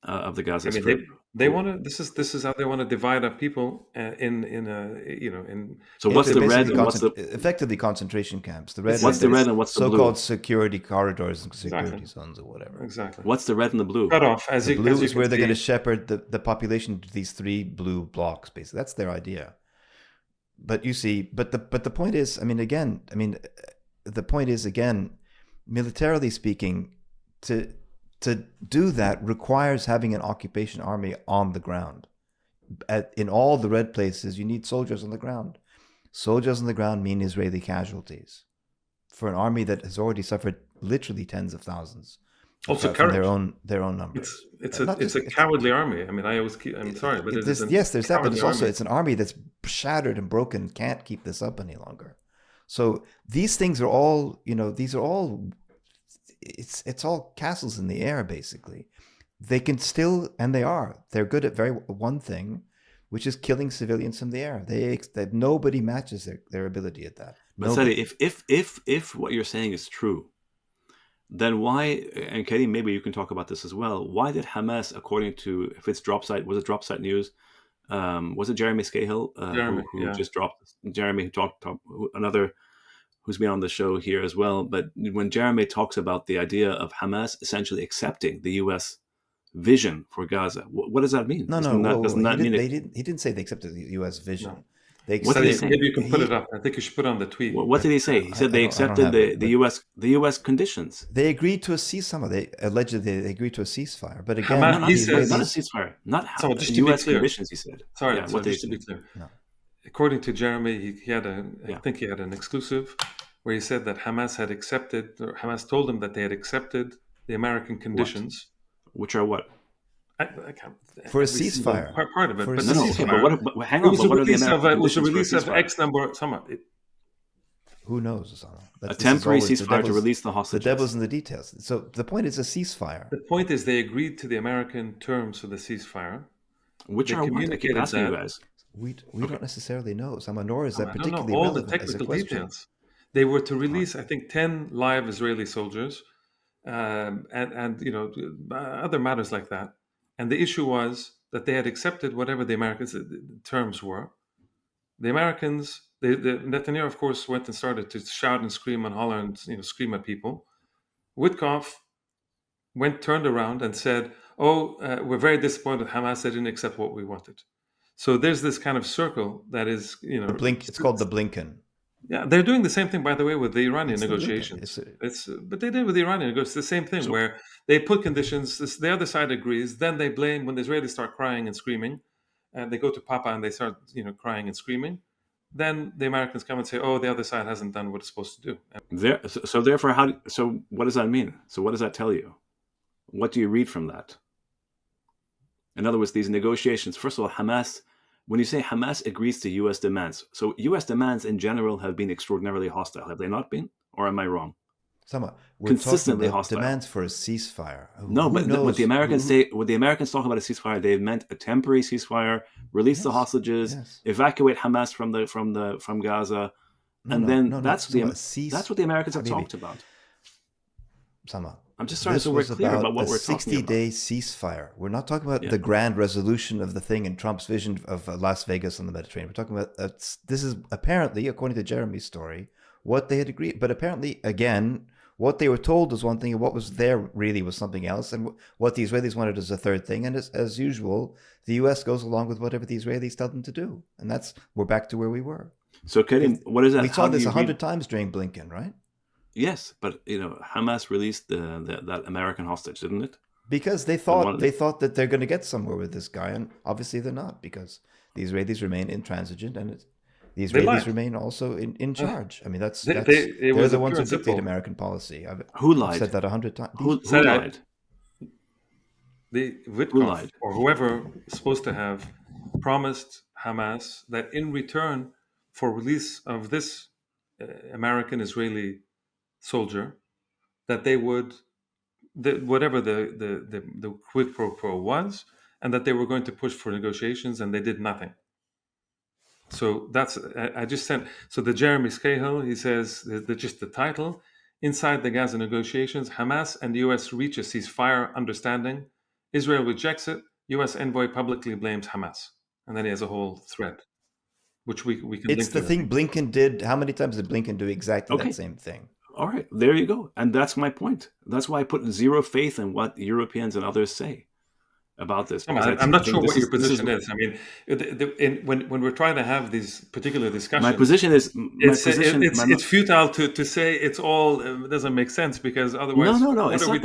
of the Gaza Strip. They want to. This is how they want to divide up people in. So what's the red and what's the effectively concentration camps? The red. What's the red and what's the blue? So-called security corridors and security zones or whatever. Exactly. What's the red and the blue? Cut off. The blue is where they're going to shepherd the population to these three blue blocks. Basically, that's their idea. But you see, but the point is, the point is again, militarily speaking, to do that requires having an occupation army on the ground. In all the red places, you need soldiers on the ground. Soldiers on the ground mean Israeli casualties for an army that has already suffered literally tens of thousands. Also, from their own numbers. It's a cowardly army. I mean, I'm sorry, but there's that, but it's an army that's shattered and broken, can't keep this up any longer. So these things are all, it's all castles in the air, basically. They can still, and they're good at one thing, which is killing civilians from the air. That nobody matches their ability at that. But Sadi, if what you're saying is true, then why, and Katie, maybe you can talk about this as well, why did Hamas, according to, if it's was it Dropsite News, was it Jeremy Scahill who just dropped, Jeremy who talked, another who's been on the show here as well, but when Jeremy talks about the idea of Hamas essentially accepting the U.S. vision for Gaza, what does that mean? He didn't say they accepted the U.S. vision. What did he say? Maybe you can put it up. I think you should put it on the tweet. What did he say? He said they accepted the U.S. conditions. They agreed to a ceasefire. They allegedly they agreed to a ceasefire. But again, Hamas, he says, not a ceasefire, not so just to be U.S. clear, conditions. He said. sorry, Yeah, so what did he just to say? be clear. No. According to Jeremy, he had I Yeah. think he had an exclusive where he said that Hamas had accepted, or Hamas told him that they had accepted the American conditions. Which are what? I can't, For a every single ceasefire. part of it, For a but No, the no, okay, ceasefire, but hang it on. was But a what are the release American of it was a conditions release for a of ceasefire? X number. Who knows, Osama? A temporary ceasefire to release the The hostages. devil's in the details. So the point is a ceasefire. The point is they agreed to the American terms for the ceasefire. Which They are what? I keep communicated asking you that. guys. We don't necessarily know, Osama, nor is that I don't know particularly all the relevant as a technical question. details. They were to release, I think, 10 live Israeli soldiers, and other matters like that. And the issue was that they had accepted whatever the Americans' terms were. The Americans, Netanyahu, of course, went and started to shout and scream and holler and scream at people. Witkoff turned around and said, "Oh, we're very disappointed. Hamas didn't accept what we wanted." So there's this kind of circle that is, It's called the Blinken. Yeah, they're doing the same thing, by the way, with the Iranian It's the Blinken. negotiations. But they did with the Iranian negotiations. It's the same thing where they put conditions. The other side agrees. Then they blame when the Israelis start crying and screaming, and they go to Papa and they start, crying and screaming. Then the Americans come and say, "Oh, the other side hasn't done what it's supposed to do." So therefore, so what does that mean? So what does that tell you? What do you read from that? In other words, these negotiations. First of all, Hamas. When you say Hamas agrees to U.S. demands, so U.S. demands in general have been extraordinarily hostile, have they not been? Or am I wrong? We're Consistently talking about hostile. demands for a ceasefire. No, but what the Americans say, when the Americans talk about a ceasefire, they've meant a temporary ceasefire, release the hostages, evacuate Hamas from Gaza, that's what the Americans have talked about. Sama, I'm just trying to be clear about what we're talking about. 60-day ceasefire. We're not talking about the grand resolution of the thing in Trump's vision of Las Vegas on the Mediterranean. We're talking about this is apparently, according to Jeremy's story, what they had agreed. But apparently, again, what they were told was one thing, and what was there really was something else. And what the Israelis wanted is a third thing. And as usual, the U.S. goes along with whatever the Israelis tell them to do. And we're back to where we were. So, Karim, what is that? We saw this 100 times during Blinken, right? Yes, but Hamas released that American hostage, didn't it? Because they thought that they're going to get somewhere with this guy, and obviously they're not, because the Israelis remain intransigent, and the Israelis remain also in charge. I mean, they're the ones who dictate American policy. Who lied? I've said that 100 times. Who lied? The Witkoff, or whoever is supposed to have promised Hamas that in return for release of this American-Israeli soldier, that they would, whatever the quid pro quo was, and that they were going to push for negotiations, and they did nothing. So I just sent. So the Jeremy Scahill, he says just the title: Inside the Gaza negotiations, Hamas and the U.S. reach a ceasefire understanding. Israel rejects it. U.S. envoy publicly blames Hamas, and then he has a whole thread, which we can. It's the thing Blinken did. How many times did Blinken do exactly that same thing? All right, there you go. And that's my point. That's why I put zero faith in what Europeans and others say about this. I'm not sure what your position is. I mean, when we're trying to have these particular discussions, my position is it's futile to say it's all doesn't make sense, because otherwise, no, it's not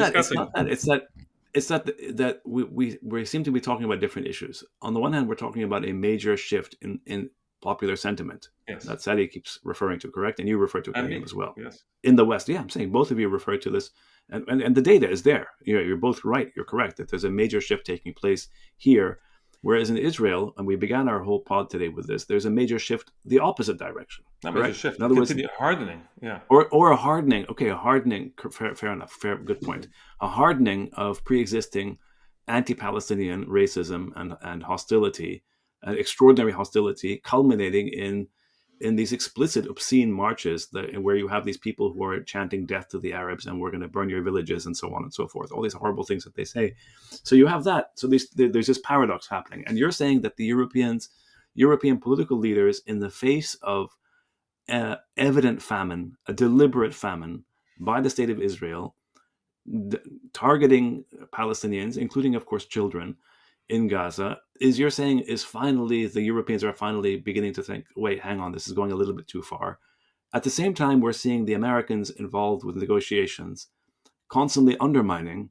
that. It's that we seem to be talking about different issues. On the one hand, we're talking about a major shift in popular sentiment that Sadi keeps referring to, correct? And you refer to it as well. Yes. In the West, I'm saying both of you refer to this, and the data is there. You're both right. You're correct that there's a major shift taking place here, whereas in Israel, and we began our whole pod today with this, there's a major shift the opposite direction. Not major shift. In other words, hardening. Yeah. Or a hardening. Okay, a hardening. Fair enough. Good point. A hardening of pre-existing anti-Palestinian racism and hostility. Extraordinary hostility, culminating in these explicit, obscene marches where you have these people who are chanting death to the Arabs and we're going to burn your villages and so on and so forth. All these horrible things that they say. So you have that. So there's this paradox happening. And you're saying that the European political leaders, in the face of evident famine, a deliberate famine by the state of Israel, targeting Palestinians, including, of course, children, in Gaza is, you're saying, is finally, the Europeans are finally beginning to think, wait, hang on, this is going a little bit too far. At the same time, we're seeing the Americans involved with negotiations constantly undermining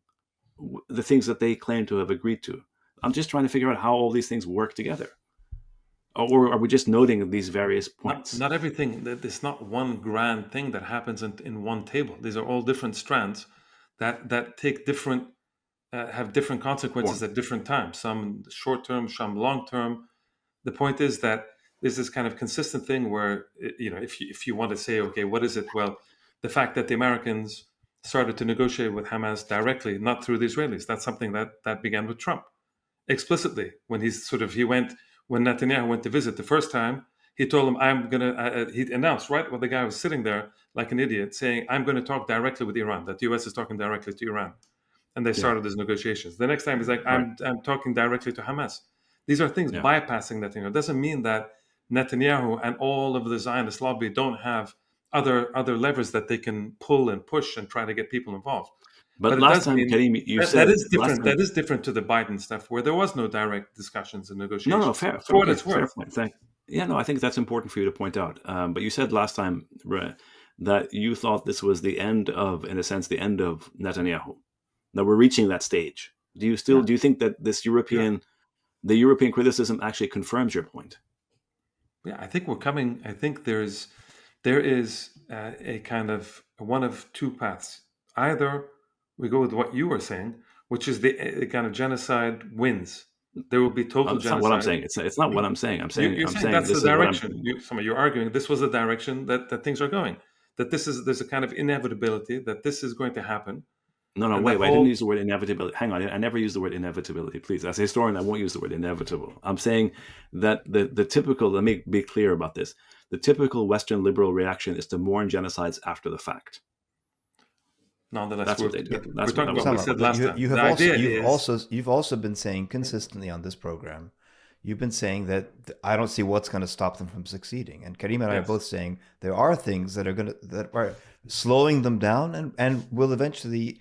the things that they claim to have agreed to. I'm just trying to figure out how all these things work together. Or are we just noting these various points? Not everything. It's not one grand thing that happens in one table. These are all different strands that take different, have different consequences at different times. Some short term, some long term. The point is that there's this kind of consistent thing where, if you want to say, okay, what is it? Well, the fact that the Americans started to negotiate with Hamas directly, not through the Israelis. That's something that began with Trump explicitly when when Netanyahu went to visit the first time. He told him, he announced right while the guy was sitting there like an idiot, saying, I'm going to talk directly with Iran, that the US is talking directly to Iran. And they started these negotiations. The next time he's like, I'm talking directly to Hamas. These are things bypassing Netanyahu. It doesn't mean that Netanyahu and all of the Zionist lobby don't have other levers that they can pull and push and try to get people involved. But it last does time, mean Karim, you that, said that is different. last time, That is different to the Biden stuff, where there was no direct discussions and negotiations. no, fair, For what okay, it's fair worth. point. I think that's important for you to point out. But you said last time that you thought this was the end of, in a sense, the end of Netanyahu. That we're reaching that stage. Do you think that this the European criticism actually confirms your point? Yeah, I think we're coming. I think there is a kind of one of two paths. Either we go with what you were saying, which is the kind of genocide wins. There will be total That's genocide. not what I'm saying. It's not what I'm saying. I'm saying that's this the is direction. You're arguing this was the direction that things are going. That there's a kind of inevitability that this is going to happen. No, wait. I didn't use the word inevitability. Hang on. I never used the word inevitability, please. As a historian, I won't use the word inevitable. I'm saying that the typical, let me be clear about this, the typical Western liberal reaction is to mourn genocides after the fact. Nonetheless, that's what they do. We're talking about what we said last time. You've also been saying consistently on this program, you've been saying that I don't see what's going to stop them from succeeding. And Karim and I are both saying there are things that are slowing them down and will eventually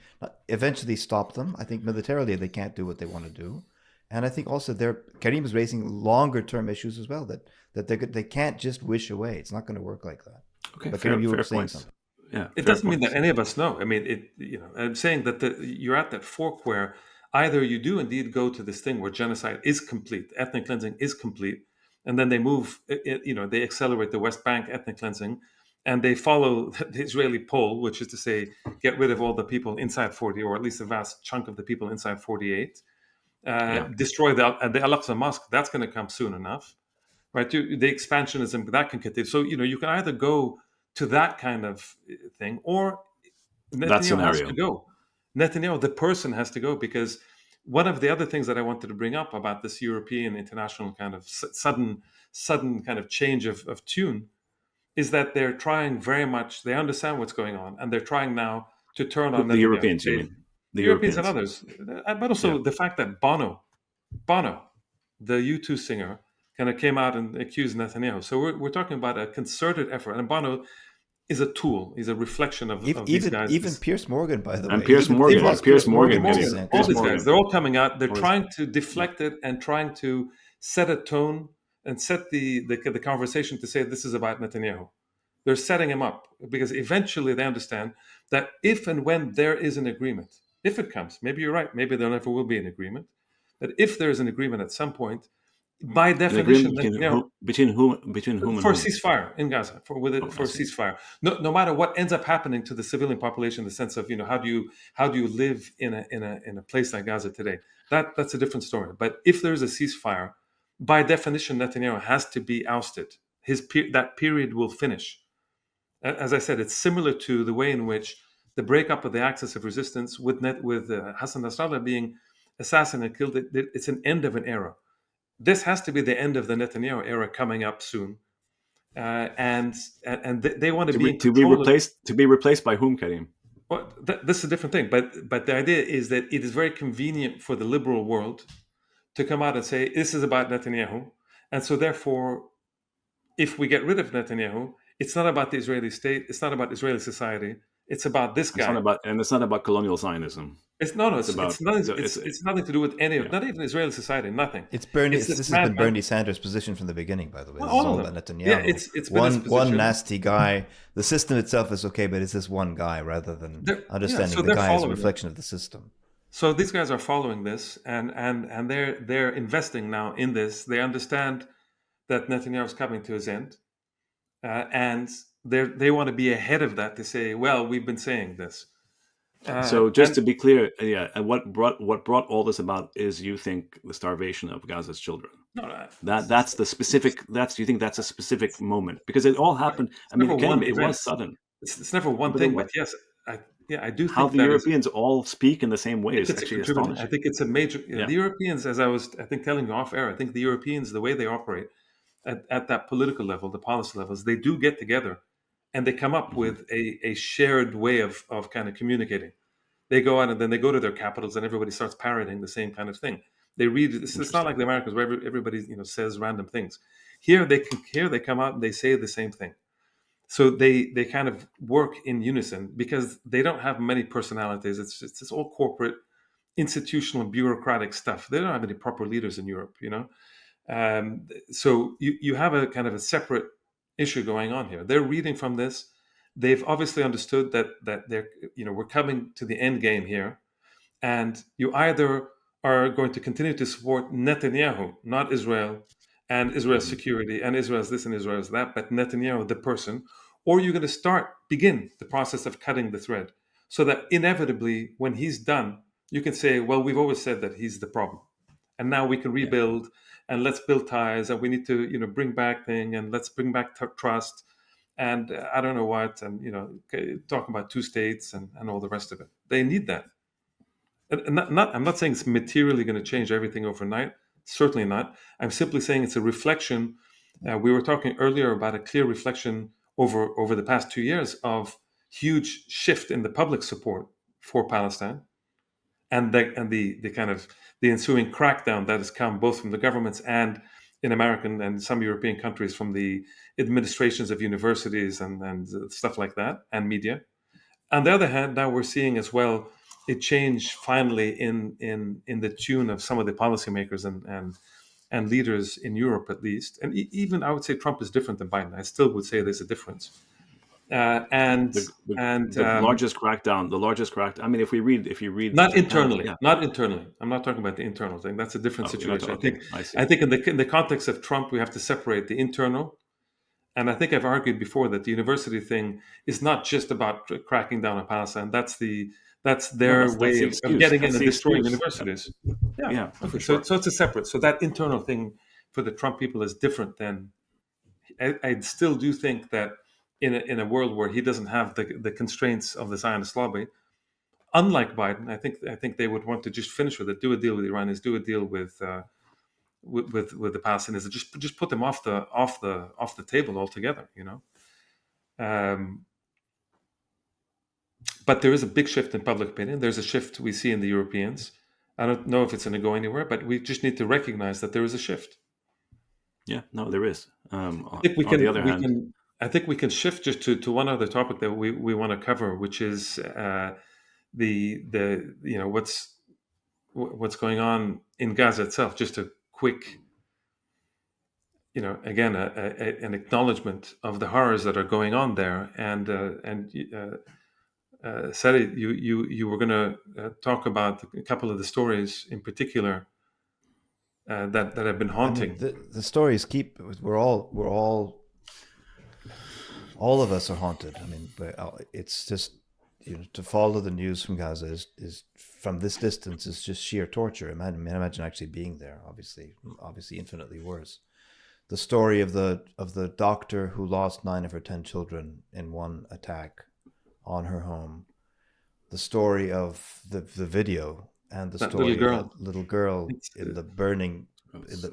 stop them. I think militarily they can't do what they want to do. And I think also Karim is raising longer term issues as well that they can't just wish away. It's not going to work like that. Okay, but Karim, you were saying something. Yeah, it doesn't mean that any of us know. I mean, I'm saying that you're at that fork where either you do indeed go to this thing where genocide is complete, ethnic cleansing is complete, and then they move, they accelerate the West Bank ethnic cleansing, and they follow the Israeli poll, which is to say, get rid of all the people inside 40, or at least a vast chunk of the people inside 48, destroy the Al-Aqsa Mosque. That's going to come soon enough, right? The expansionism, that can continue. So, you can either go to that kind of thing, or Netanyahu has to go. Netanyahu, the person, has to go, because one of the other things that I wanted to bring up about this European international kind of sudden kind of change of tune is that they're trying very much, they understand what's going on, and they're trying now to turn on the Netanyahu. Europeans, you mean? The Europeans and others. But also the fact that Bono, the U2 singer, kind of came out and accused Netanyahu. So we're talking about a concerted effort. And Bono is a tool. He's a reflection of these guys. Even Piers Morgan, by the way. And Piers Morgan. All these guys, they're all coming out. They're trying to deflect it and trying to set a tone and set the conversation to say this is about Netanyahu. They're setting him up because eventually they understand that if and when there is an agreement, if it comes, maybe you're right, maybe there never will be an agreement, but if there is an agreement at some point, by definition, between whom for ceasefire in Gaza, for ceasefire. No matter what ends up happening to the civilian population, in the sense of how do you live in a place like Gaza today? That's a different story. But if there is a ceasefire, by definition, Netanyahu has to be ousted. That period will finish. As I said, it's similar to the way in which the breakup of the axis of resistance with Hassan Nasrallah being assassinated, killed. It's an end of an era. This has to be the end of the Netanyahu era coming up soon, and they want to be replaced by whom, Karim? Well, this is a different thing. But the idea is that it is very convenient for the liberal world to come out and say this is about Netanyahu, and so therefore, if we get rid of Netanyahu, it's not about the Israeli state, it's not about Israeli society, It's about this guy. It's not about colonial Zionism. It's no, It's about it's nothing to do with any of, yeah. not even Israeli society, nothing. It's Bernie. It's this This has been madman. Bernie Sanders' position from the beginning, by the way. Well, This is all all of about them. Netanyahu. Yeah, it's been his one position. nasty guy. The system itself is okay, but it's this one guy rather than understanding so the they're guy as a following reflection of the system. So these guys are following this, and they're investing now in this. They understand that Netanyahu is coming to his end, and they want to be ahead of that to say, well, we've been saying this. So just to be clear, and what brought all this about is, you think, the starvation of Gaza's children. No, That's the specific. You think that's a specific moment, because it all happened. I mean, again, it was sudden. It's never one thing, but yes, I do think how the Europeans all speak in the same way is actually astonishing. I think it's a major. The Europeans, as I was, I think, telling you off air, I think the Europeans, the way they operate at that political level, the policy levels, they do get together and they come up with a shared way of kind of communicating. They go out and then they go to their capitals and everybody starts parroting the same kind of thing. They read. It's not like the Americans where everybody says random things. Here they come out and they say the same thing. So they kind of work in unison because they don't have many personalities. It's all corporate, institutional, bureaucratic stuff. They don't have any proper leaders in Europe, So you have a kind of a separate issue going on here. They're reading from this. They've obviously understood that they're we're coming to the end game here, and you either are going to continue to support Netanyahu, not Israel, and Israel's security, and Israel's this and Israel's that, but Netanyahu, the person, or you're going to begin the process of cutting the thread, so that inevitably, when he's done, you can say, well, we've always said that he's the problem, and now we can rebuild, and let's build ties, and we need to, bring back and let's bring back trust, and I don't know what, and talking about two states and all the rest of it. They need that. And I'm not saying it's materially going to change everything overnight. Certainly not. I'm simply saying it's a reflection. We were talking earlier about a clear reflection over the past 2 years of huge shift in the public support for Palestine, and the kind of the ensuing crackdown that has come both from the governments and in American and some European countries from the administrations of universities and stuff like that, and media. On the other hand, now we're seeing as well a change finally in the tune of some of the policymakers and leaders in Europe, at least. And even I would say Trump is different than Biden. I still would say there's a difference. The largest crackdown. I mean, if you read, not internally. I'm not talking about the internal thing. That's a different situation. I think in the context of Trump, we have to separate the internal. And I think I've argued before that the university thing is not just about cracking down on Palestine. That's their way of getting in and destroying universities. Yeah. Okay. So it's a separate. So that internal thing for the Trump people is different than. I still do think that in a world where he doesn't have the constraints of the Zionist lobby, unlike Biden, I think they would want to just finish with it, do a deal with the Iranians, do a deal with the Palestinians, just put them off the table altogether, But there is a big shift in public opinion. There's a shift we see in the Europeans. I don't know if it's going to go anywhere, but we just need to recognize that there is a shift. Yeah, no, there is. I think we can shift just to one other topic that we want to cover, which is what's going on in Gaza itself. Just a quick, again, an acknowledgement of the horrors that are going on there. And Sari, you were going to talk about a couple of the stories in particular that have been haunting. I mean, the stories keep. We're all of us are haunted. I mean, but it's just to follow the news from Gaza is from this distance is just sheer torture. Imagine actually being there. Obviously, infinitely worse. The story of the doctor who lost 9 of her 10 children in one attack on her home. The story of the video and the story of that little girl in the burning in the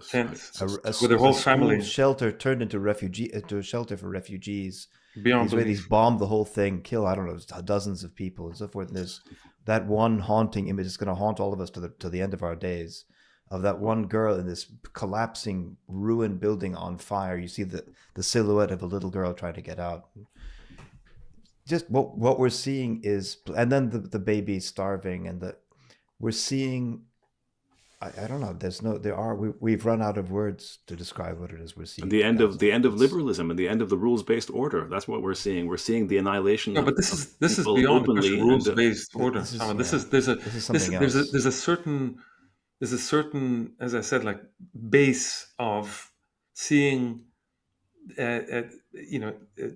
with her whole family shelter turned into a shelter for refugees. Beyond the Israelis bombed the whole thing, kill dozens of people and so forth. And there's that one haunting image is going to haunt all of us to the end of our days, of that one girl in this collapsing ruined building on fire. You see the silhouette of a little girl trying to get out. just what we're seeing is, and then the baby starving, and we're seeing. I don't know. We've run out of words to describe what it is we're seeing The in end of Gaza. the end of It's liberalism and the end of the rules-based order. That's what we're seeing. We're seeing the annihilation No, but of this is people beyond the question openly, of and rules-based order, this is Simon. yeah, this is something else. There's a certain, as I said, like base of seeing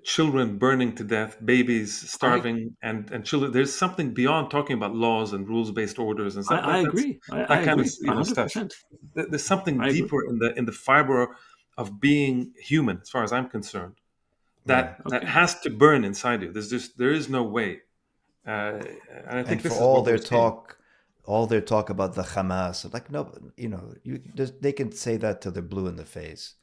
children burning to death, babies I starving, and children. There's something beyond talking about laws and rules-based orders and stuff. I That's agree. I that kind of agree. stuff. 100%. There's something I agree. deeper in the fiber of being human, as far as I'm concerned, Yeah. that Okay. has to burn inside you. There is no way. And I think And for this is what we're seeing. all their talk about the Hamas, like no, they can say that till they're blue in the face.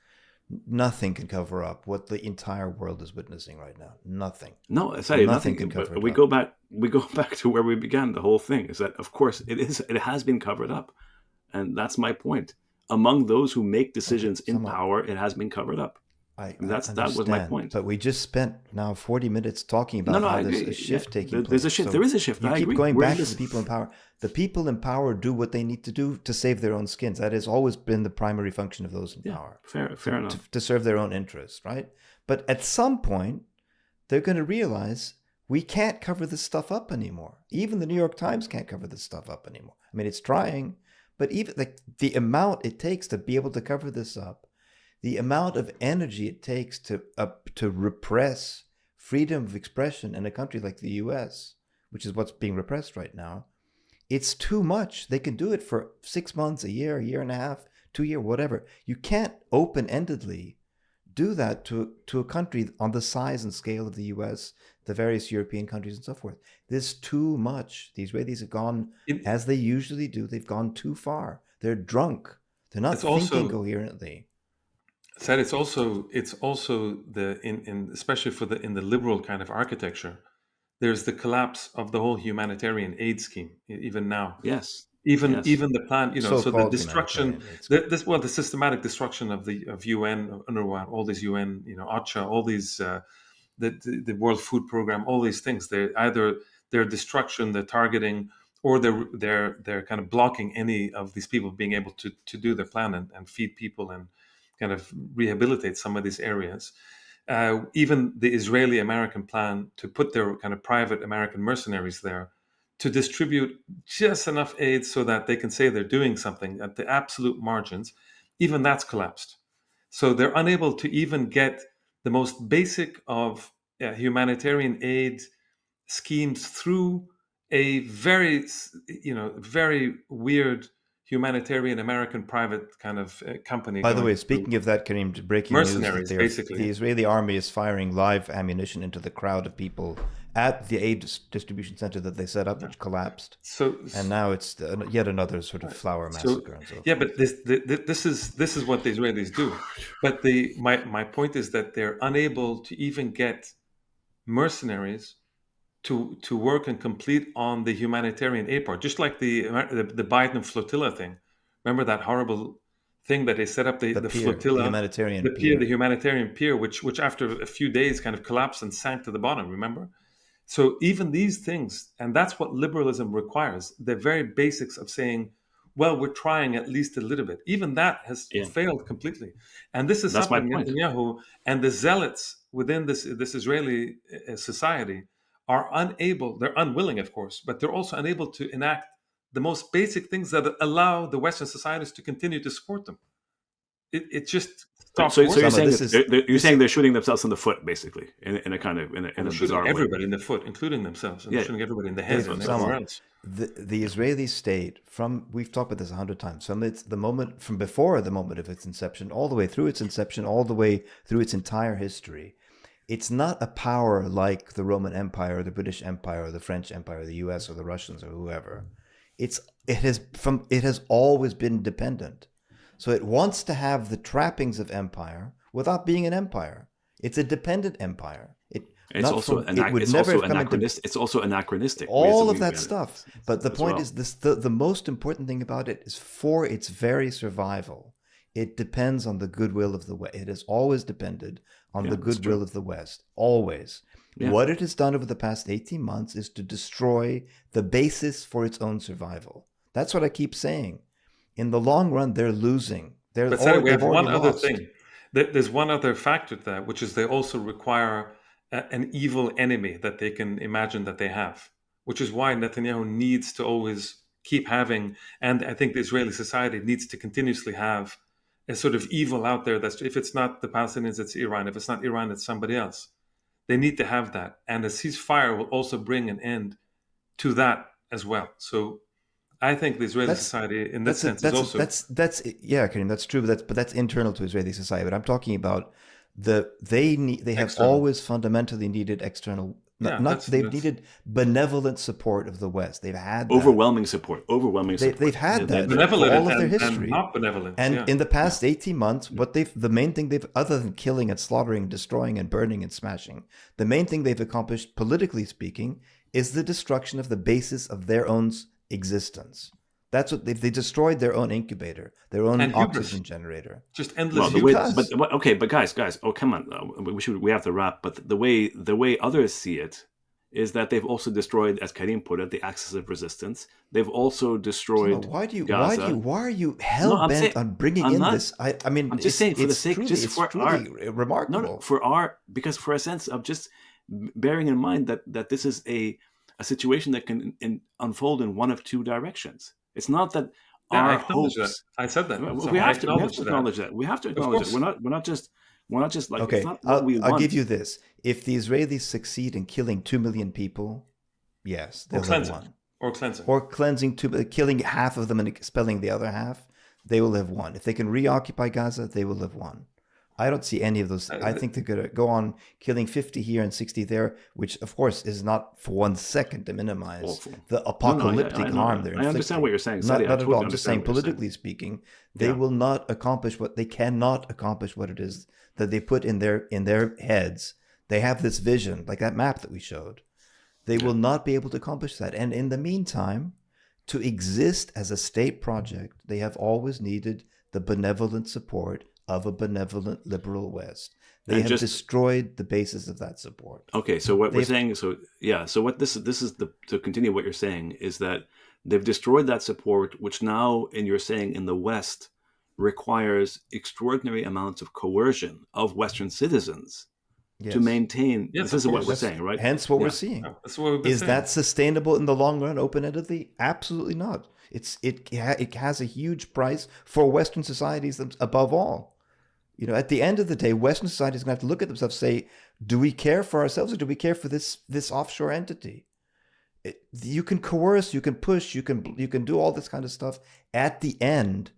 Nothing can cover up what the entire world is witnessing right now. Nothing. No, I say Nothing nothing. can cover But it we up. go back. We go back to where we began. The whole thing is that, of course, it has been covered up, and that's my point. Among those who make decisions in Somehow, power, it has been covered up. I And that was my understand, point. but we just spent now 40 minutes talking No, about no, how I there's agree. a shift Yeah, taking place. there's a shift. So There is a shift. you I keep agree. going We're back in to this. the people in power. The people in power do what they need to do to save their own skins. That has always been the primary function of those in Yeah, power. fair enough. To serve their own interests, right? But at some point, they're going to realize we can't cover this stuff up anymore. Even the New York Times can't cover this stuff up anymore. I mean, it's trying, but even like the amount it takes to be able to cover this up, the amount of energy it takes to repress freedom of expression in a country like the U.S., which is what's being repressed right now, it's too much. They can do it for 6 months, a year and a half, 2 years, whatever. You can't open-endedly do that to a country on the size and scale of the US, the various European countries and so forth. There's too much. The Israelis have gone, as they usually do, they've gone too far. They're drunk. They're not It's thinking also coherently. said it's also the in especially for the in the liberal kind of architecture. There's the collapse of the whole humanitarian aid scheme even now. Yes, Even yes. the plan, so the So-called destruction, humanitarian aid scheme. the systematic destruction of UN, UNRWA, all these UN, OCHA, all these the World Food Program, all these things. They're either their destruction, their targeting, or they're kind of blocking any of these people being able to do their plan and feed people and kind of rehabilitate some of these areas. Even the Israeli American plan to put their kind of private American mercenaries there to distribute just enough aid so that they can say they're doing something at the absolute margins, even that's collapsed. So they're unable to even get the most basic of humanitarian aid schemes through a very weird humanitarian American private kind of company By the going way, through speaking of that, Kareem, breaking news that mercenaries, basically. the Israeli army is firing live ammunition into the crowd of people at the aid distribution center that they set up, which collapsed. So And now it's yet another sort of flower massacre and so forth. yeah, but this is what the Israelis do. But my point is that they're unable to even get mercenaries to work and complete on the humanitarian aid part, just like the Biden flotilla thing. Remember that horrible thing that they set up the pier, flotilla, the humanitarian pier, the humanitarian pier, which after a few days kind of collapsed and sank to the bottom. Remember? So even these things, and that's what liberalism requires, the very basics of saying, well, we're trying at least a little bit. Even that has Yeah. failed completely. And this is That's my something point. Netanyahu and the zealots within this Israeli society are unable, they're unwilling, of course, but they're also unable to enact the most basic things that allow the Western societies to continue to support them. It just stops So working. you're saying this that you're saying they're shooting themselves in the foot, basically, in a kind of in a They're shooting bizarre way. everybody in the foot, including themselves, and they're shooting everybody in the head and everywhere else. The Israeli state, we've talked about this 100 times, from before the moment of its inception, all the way through its inception, all the way through its entire history, it's not a power like the Roman Empire, or the British Empire, or the French Empire, or the US, or the Russians, or whoever. It has always been dependent. So it wants to have the trappings of empire without being an empire. It's a dependent empire. It's also anachronistic. All of that stuff. But the point is, the most important thing about it is, for its very survival, it depends on the goodwill of the West. It has always depended on the goodwill of the West. Always. Yeah. What it has done over the past 18 months is to destroy the basis for its own survival. That's what I keep saying. In the long run, they're losing. But Sally, we They've have one already other lost. thing. There's one other factor to that, which is they also require an evil enemy that they can imagine that they have, which is why Netanyahu needs to always keep having, and I think the Israeli society needs to continuously have a sort of evil out there. That's, if it's not the Palestinians, it's Iran. If it's not Iran, it's somebody else. They need to have that. And a ceasefire will also bring an end to that as well. So I think the Israeli society, in that sense, is also yeah, Karim, that's true. But that's internal to Israeli society. But I'm talking about they have external. always fundamentally needed external. They've needed benevolent support of the West. They've had that. Overwhelming support. They've had that benevolent for all of their and history. not benevolent. And in the past 18 months, the main thing they've, other than killing and slaughtering, destroying and burning and smashing, the main thing they've accomplished, politically speaking, is the destruction of the basis of their own existence. That's what they destroyed, their own incubator, their own oxygen generator. Just endless. But guys, oh come on, we have to wrap. But the way others see it is that they've also destroyed, as Karim put it, the axis of resistance. They've also destroyed. Why are you hell bent on bringing this? I'm just saying, for the sake, remarkable. Because for a sense of just bearing in mind that this is a situation that can unfold in one of two directions. It's not that our hopes. That. I said that. We have to acknowledge that. We have to acknowledge it. We're not just like. Okay, it's not what we want. I'll give you this. If the Israelis succeed in killing 2 million people, yes, they'll have won. Or cleansing, killing half of them and expelling the other half, they will have won. If they can reoccupy Gaza, they will have won. I don't see any of those. I think they're going to go on killing 50 here and 60 there, which, of course, is not for 1 second to minimize the apocalyptic harm they're inflicting. I understand what you're saying. Not at all. I'm just saying, politically speaking, they will not accomplish they cannot accomplish what it is that they put in their heads. They have this vision, like that map that we showed. They will not be able to accomplish that. And in the meantime, to exist as a state project, they have always needed the benevolent support of a benevolent liberal West. They have destroyed the basis of that support. Okay, so what we're saying, so what this is to continue what you're saying is that they've destroyed that support, which now, you're saying, in the West requires extraordinary amounts of coercion of Western citizens to maintain. This is what we're saying, right? Hence what we're seeing. That's what we've been saying. That sustainable in the long run, open-endedly? Absolutely not. It has a huge price for Western societies above all. At the end of the day, Western society is going to have to look at themselves and say, do we care for ourselves or do we care for this offshore entity? You can coerce, you can push, you can do all this kind of stuff. At the end,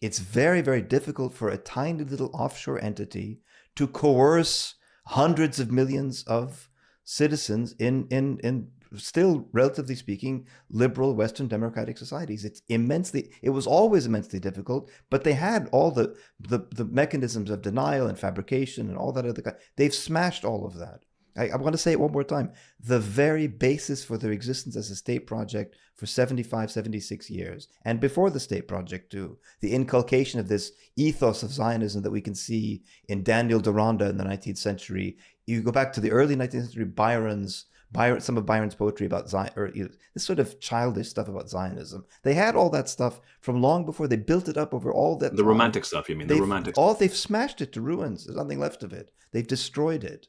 it's very, very difficult for a tiny little offshore entity to coerce hundreds of millions of citizens in still, relatively speaking, liberal Western democratic societies. It was always immensely difficult, but they had all the mechanisms of denial and fabrication and all that other kind. They've smashed all of that. I want to say it one more time. The very basis for their existence as a state project for 75, 76 years, and before the state project too, the inculcation of this ethos of Zionism that we can see in Daniel Deronda in the 19th century. You go back to the early 19th century, some of Byron's poetry about Zion, or this sort of childish stuff about Zionism. They had all that stuff from long before. They built it up over all that. The romantic stuff, you mean? They've smashed it to ruins. There's nothing left of it. They've destroyed it.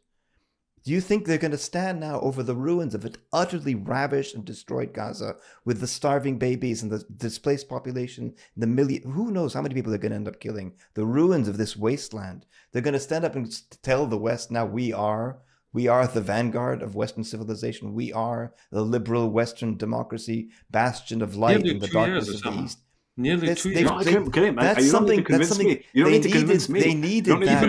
Do you think they're going to stand now over the ruins of an utterly ravished and destroyed Gaza with the starving babies and the displaced population, who knows how many people they're going to end up killing, the ruins of this wasteland? They're going to stand up and tell the West, now we are the vanguard of Western civilization. We are the liberal Western democracy, bastion of light in the darkness of the East. Nearly 2 years. That's something. You don't need to convince me. They needed that.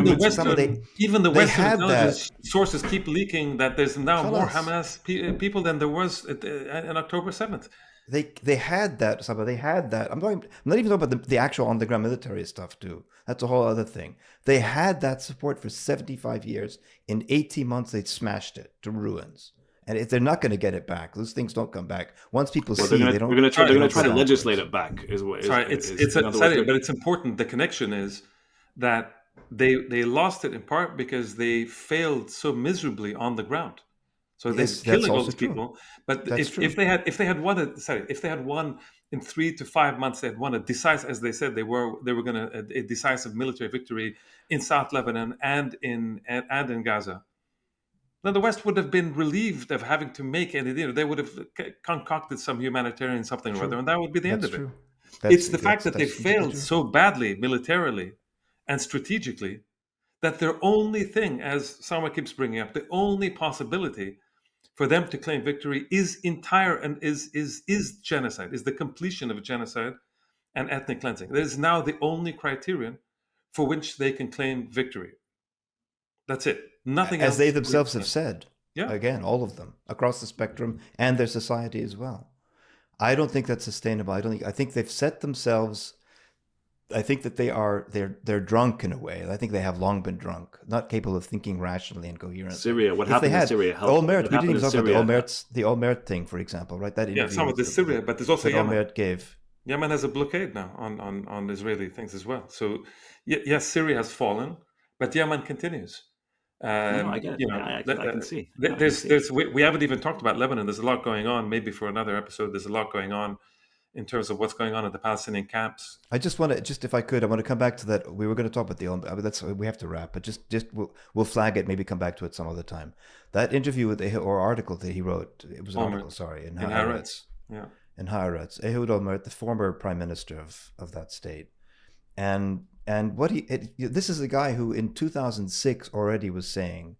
Even the Western intelligence sources keep leaking that there's now more Hamas people than there was on October 7th. They had that. They had that. I'm not even talking about the actual on the ground military stuff too. That's a whole other thing. They had that support for 75 years. In 18 months, they smashed it to ruins. And if they're not going to get it back, those things don't come back. Once people see, they don't. They're going to try to legislate it back. But it's important. The connection is that they lost it in part because they failed so miserably on the ground. So they're Yes, that's killing all also these true. people. But That's if true. if they had won, if they had won in 3 to 5 months, they had won a decisive, as they said they were going to a decisive military victory in South Lebanon and in Gaza. Then the West would have been relieved of having to make any. They would have concocted some humanitarian something or other, True. and that would be the end That's of it. true. It's the fact that they That's completely failed true. so badly militarily and strategically that their only thing, as Sama keeps bringing up, the only possibility for them to claim victory is entire and is genocide, is the completion of genocide and ethnic cleansing. That is now the only criterion for which they can claim victory. That's it. Nothing As else. they themselves have said, Yeah. again, all of them across the spectrum and their society as well. I don't think that's sustainable. I think they've set themselves. I think that they're drunk in a way. I think they have long been drunk, not capable of thinking rationally and coherently. Syria, what If they happened in had Syria? Olmert, we didn't even talk about Syria? the Olmert thing, for example, right? That Yeah, interview some of this Syria, but there's also that Yemen. Olmert gave. Yemen has a blockade now on Israeli things as well. So yes, Syria has fallen, but Yemen continues. No, I get it. I can see. We haven't even talked about Lebanon. There's a lot going on. Maybe for another episode, there's a lot going on in terms of what's going on at the Palestinian camps. I just want to, if I could, I want to come back to that. We were going to talk about the Olmert. We have to wrap, but just we'll flag it. Maybe come back to it some other time. That interview with or article that he wrote. It was an Olmert. article, sorry, in Haaretz. Yeah. In Haaretz, Ehud Olmert, the former prime minister of that state, and what this is a guy who in 2006 already was saying,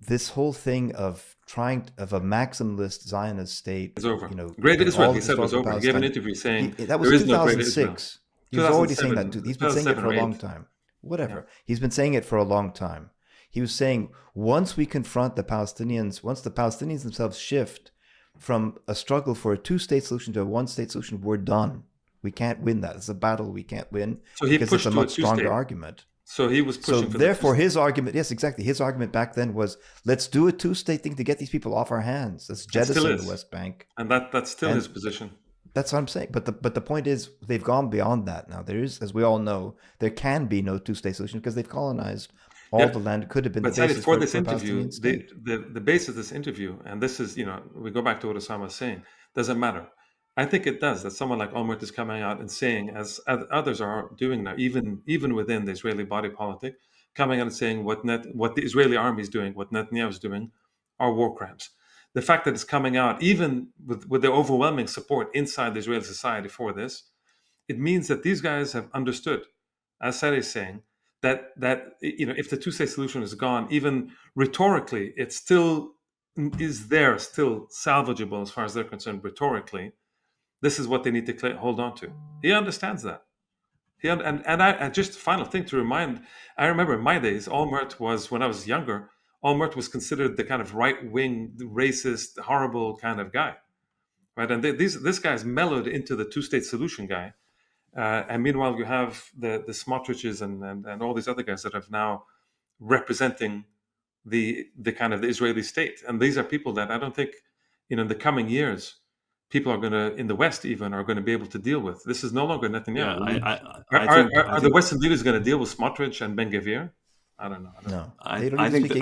this whole thing of a maximalist Zionist state is over. Great Israel, he said, was over. He gave an interview saying that was 2006. He was already saying that. He's been saying it for a long time. Whatever. Yeah. He's been saying it for a long time. He was saying once we confront the Palestinians, once the Palestinians themselves shift from a struggle for a two-state solution to a one-state solution, we're done. We can't win that. It's a battle we can't win because it's a much stronger argument. So he was pushing for therefore, his argument, yes, exactly. His argument back then was, let's do a two-state thing to get these people off our hands. Let's jettison the West Bank. And that's still his position. That's what I'm saying. But the point is, they've gone beyond that now. There is, as we all know, there can be no two-state solution because they've colonized all the land. It could have been the basis for this interview. The base of this interview, and this is, we go back to what Osama was saying, doesn't matter. I think it does, that someone like Olmert is coming out and saying, as others are doing now, even within the Israeli body politic, coming out and saying what the Israeli army is doing, what Netanyahu is doing, are war crimes. The fact that it's coming out, even with the overwhelming support inside the Israeli society for this, it means that these guys have understood, as Sarah is saying, that if the two-state solution is gone, even rhetorically, it still is there, still salvageable as far as they're concerned rhetorically. This is what they need to hold on to. He understands that. I just final thing to remind. I remember in my days, Olmert was, when I was younger, Olmert was considered the kind of right-wing, racist, horrible kind of guy, right? And this guy's mellowed into the two-state solution guy. And meanwhile, you have the Smotriches and all these other guys that are now representing the kind of the Israeli state. And these are people that I don't think, in the coming years, people are going to, in the West even, are going to be able to deal with. This is no longer Netanyahu. Yeah, are the Western leaders going to deal with Smotrich and Ben-Gvir? I don't know. No, I think they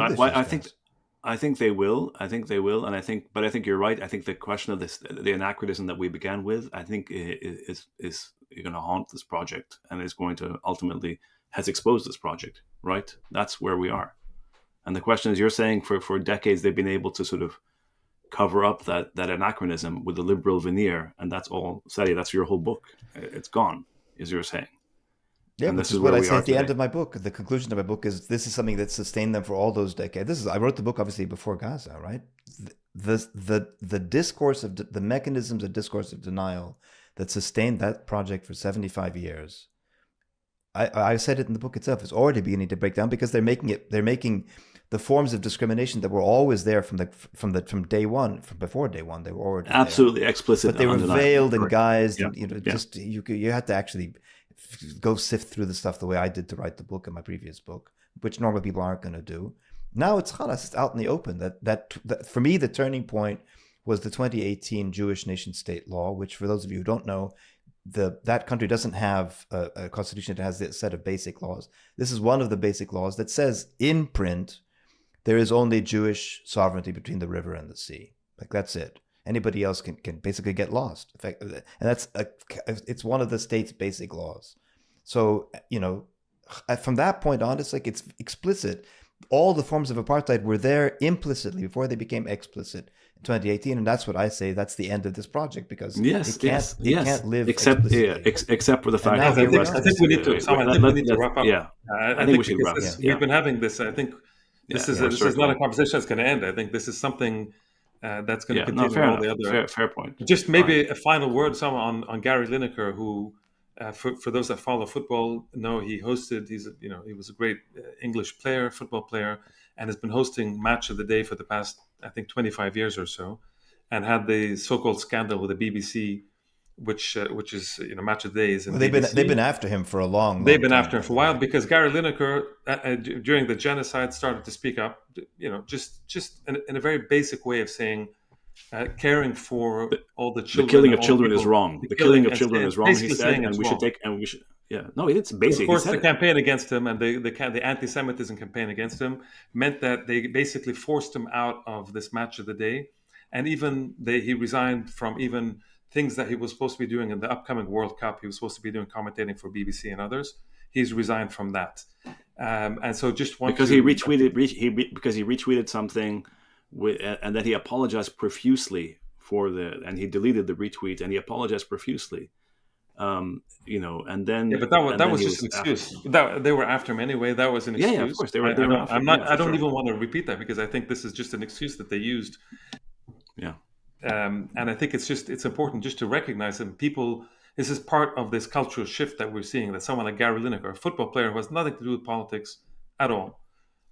will. I think they will, and I think you're right. I think the question of the anachronism that we began with, I think is going to haunt this project, and is going to ultimately has exposed this project. Right, that's where we are. And the question is, you're saying for decades they've been able to sort of cover up that anachronism with the liberal veneer, and that's all. Sadi, that's your whole book. It's gone, as you're saying. Yeah, this is what I say at the end of my book. The conclusion of my book is this is something that sustained them for all those decades. I wrote the book obviously before Gaza, right? The discourse of the mechanisms of discourse of denial that sustained that project for 75 years. I said it in the book itself. It's already beginning to break down because they're making the forms of discrimination that were always there from day one, from before day one. They were already absolutely there. Explicit, but they were veiled and guised. Yeah. And, just you had to actually go sift through the stuff the way I did to write the book in my previous book, which normal people aren't going to do. Now it's khalas, it's out in the open. That for me, the turning point was the 2018 Jewish nation state law, which for those of you who don't know, that country doesn't have a constitution that has a set of basic laws. This is one of the basic laws that says in print there is only Jewish sovereignty between the river and the sea. Like, that's it. Anybody else can basically get lost. And it's one of the state's basic laws. So, from that point on, it's like it's explicit. All the forms of apartheid were there implicitly before they became explicit in 2018, and that's what I say. That's the end of this project, because Yes, it can't live except explicitly. except for the fact now that here I think we need to. Sam, I think we need to let's- wrap up. yeah, I think we think should because wrap. we've been having this. I think this is not a conversation that's going to end. I think this is something that's going to continue. Fair all enough. the other. Fair point. Just maybe a final word, Sam, on Gary Lineker, who, for those that follow football, know he hosted. He was a great English player, football player, and has been hosting Match of the Day for the past, I think, 25 years or so, and had the so-called scandal with the BBC, which is Match of the Day is in they've BBC. been after him for a long They've been time, after him for a while, because Gary Lineker, during the genocide, started to speak up, just in a very basic way of saying, caring for all the children. The killing of all children people, is wrong. The killing of children is wrong, he said, and we should take, and we should, no, it's basic. Of course, the campaign against him and the anti-Semitism campaign against him meant that they basically forced him out of this Match of the Day, and even he resigned from even things that he was supposed to be doing in the upcoming World Cup. He was supposed to be doing commentating for BBC and others. He's resigned from that, and so because he retweeted something, and then he apologized profusely and he deleted the retweet, and he apologized profusely. And then but that was just an excuse. They were after him anyway. That was an excuse. Yeah, of course they were. I don't even want to repeat that, because I think this is just an excuse that they used. Yeah. And I think it's important just to recognize that this is part of this cultural shift that we're seeing, that someone like Gary Lineker, a football player who has nothing to do with politics at all,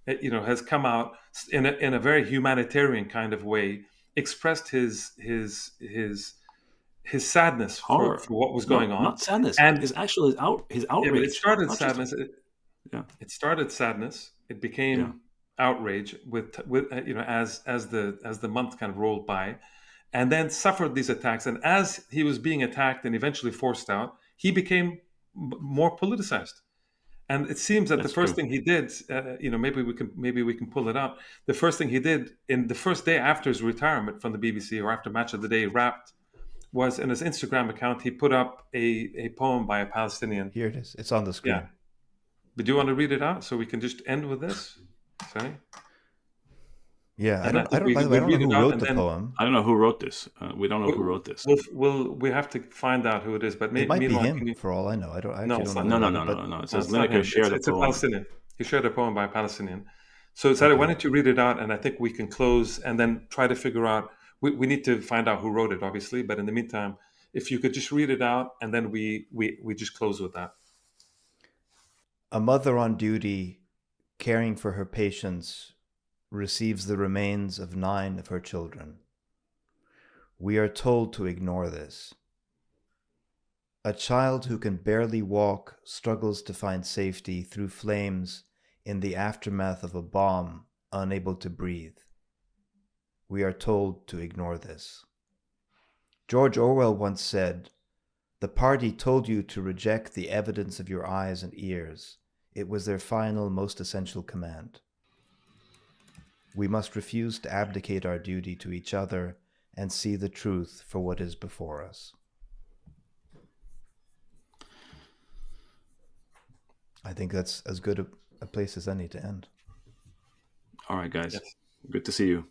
has come out in a very humanitarian kind of way, expressed his sadness for what was going on. Not sadness, and his outrage. Yeah, it started sadness. It started sadness. It became outrage with as the month kind of rolled by, and then suffered these attacks. And as he was being attacked and eventually forced out, he became more politicized. And it seems that the first thing he did, maybe we can pull it out. The first thing he did in the first day after his retirement from the BBC, or after Match of the Day wrapped, was in his Instagram account, he put up a poem by a Palestinian. Here it is. It's on the screen. Yeah. But do you want to read it out so we can just end with this? Sorry. Yeah, I don't know who wrote the poem. I don't know who wrote this. We don't know who wrote this. We have to find out who it is. But it might be him, for all I know. I don't know. No. It says Lineker shared a poem. It's a Palestinian. He shared a poem by a Palestinian. So, Sadi, why don't you read it out, and I think we can close and then try to figure out. We need to find out who wrote it, obviously. But in the meantime, if you could just read it out, and then we just close with that. A mother on duty, caring for her patients, receives the remains of 9 of her children. We are told to ignore this. A child who can barely walk struggles to find safety through flames in the aftermath of a bomb, unable to breathe. We are told to ignore this. George Orwell once said, "The party told you to reject the evidence of your eyes and ears. It was their final, most essential command." We must refuse to abdicate our duty to each other and see the truth for what is before us. I think that's as good a place as any to end. All right, guys. Yes. Good to see you.